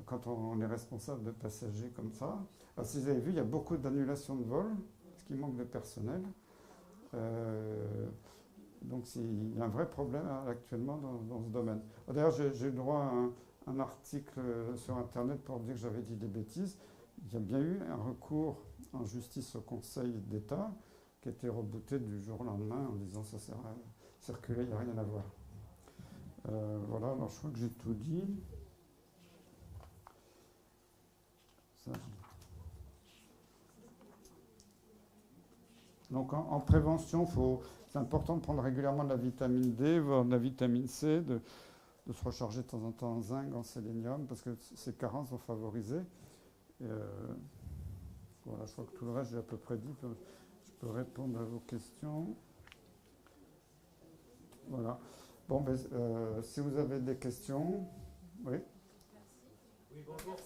quand on est responsable de passagers comme ça. Alors, si vous avez vu, il y a beaucoup d'annulations de vols, parce qu'il manque de personnel. Donc il y a un vrai problème actuellement dans ce domaine. D'ailleurs, j'ai eu droit à un article sur Internet pour dire que j'avais dit des bêtises. Il y a bien eu un recours en justice au Conseil d'État qui a été rebooté du jour au lendemain en disant ça sert à circuler, il n'y a rien à voir. Voilà, alors je crois que j'ai tout dit. Ça, donc en prévention, c'est important de prendre régulièrement de la vitamine D, voire de la vitamine C, de se recharger de temps en temps en zinc, en sélénium, parce que ces carences vont favoriser. Voilà, je crois que tout le reste, j'ai à peu près dit. Je peux répondre à vos questions. Voilà. Bon, si vous avez des questions, oui. Oui, bonjour.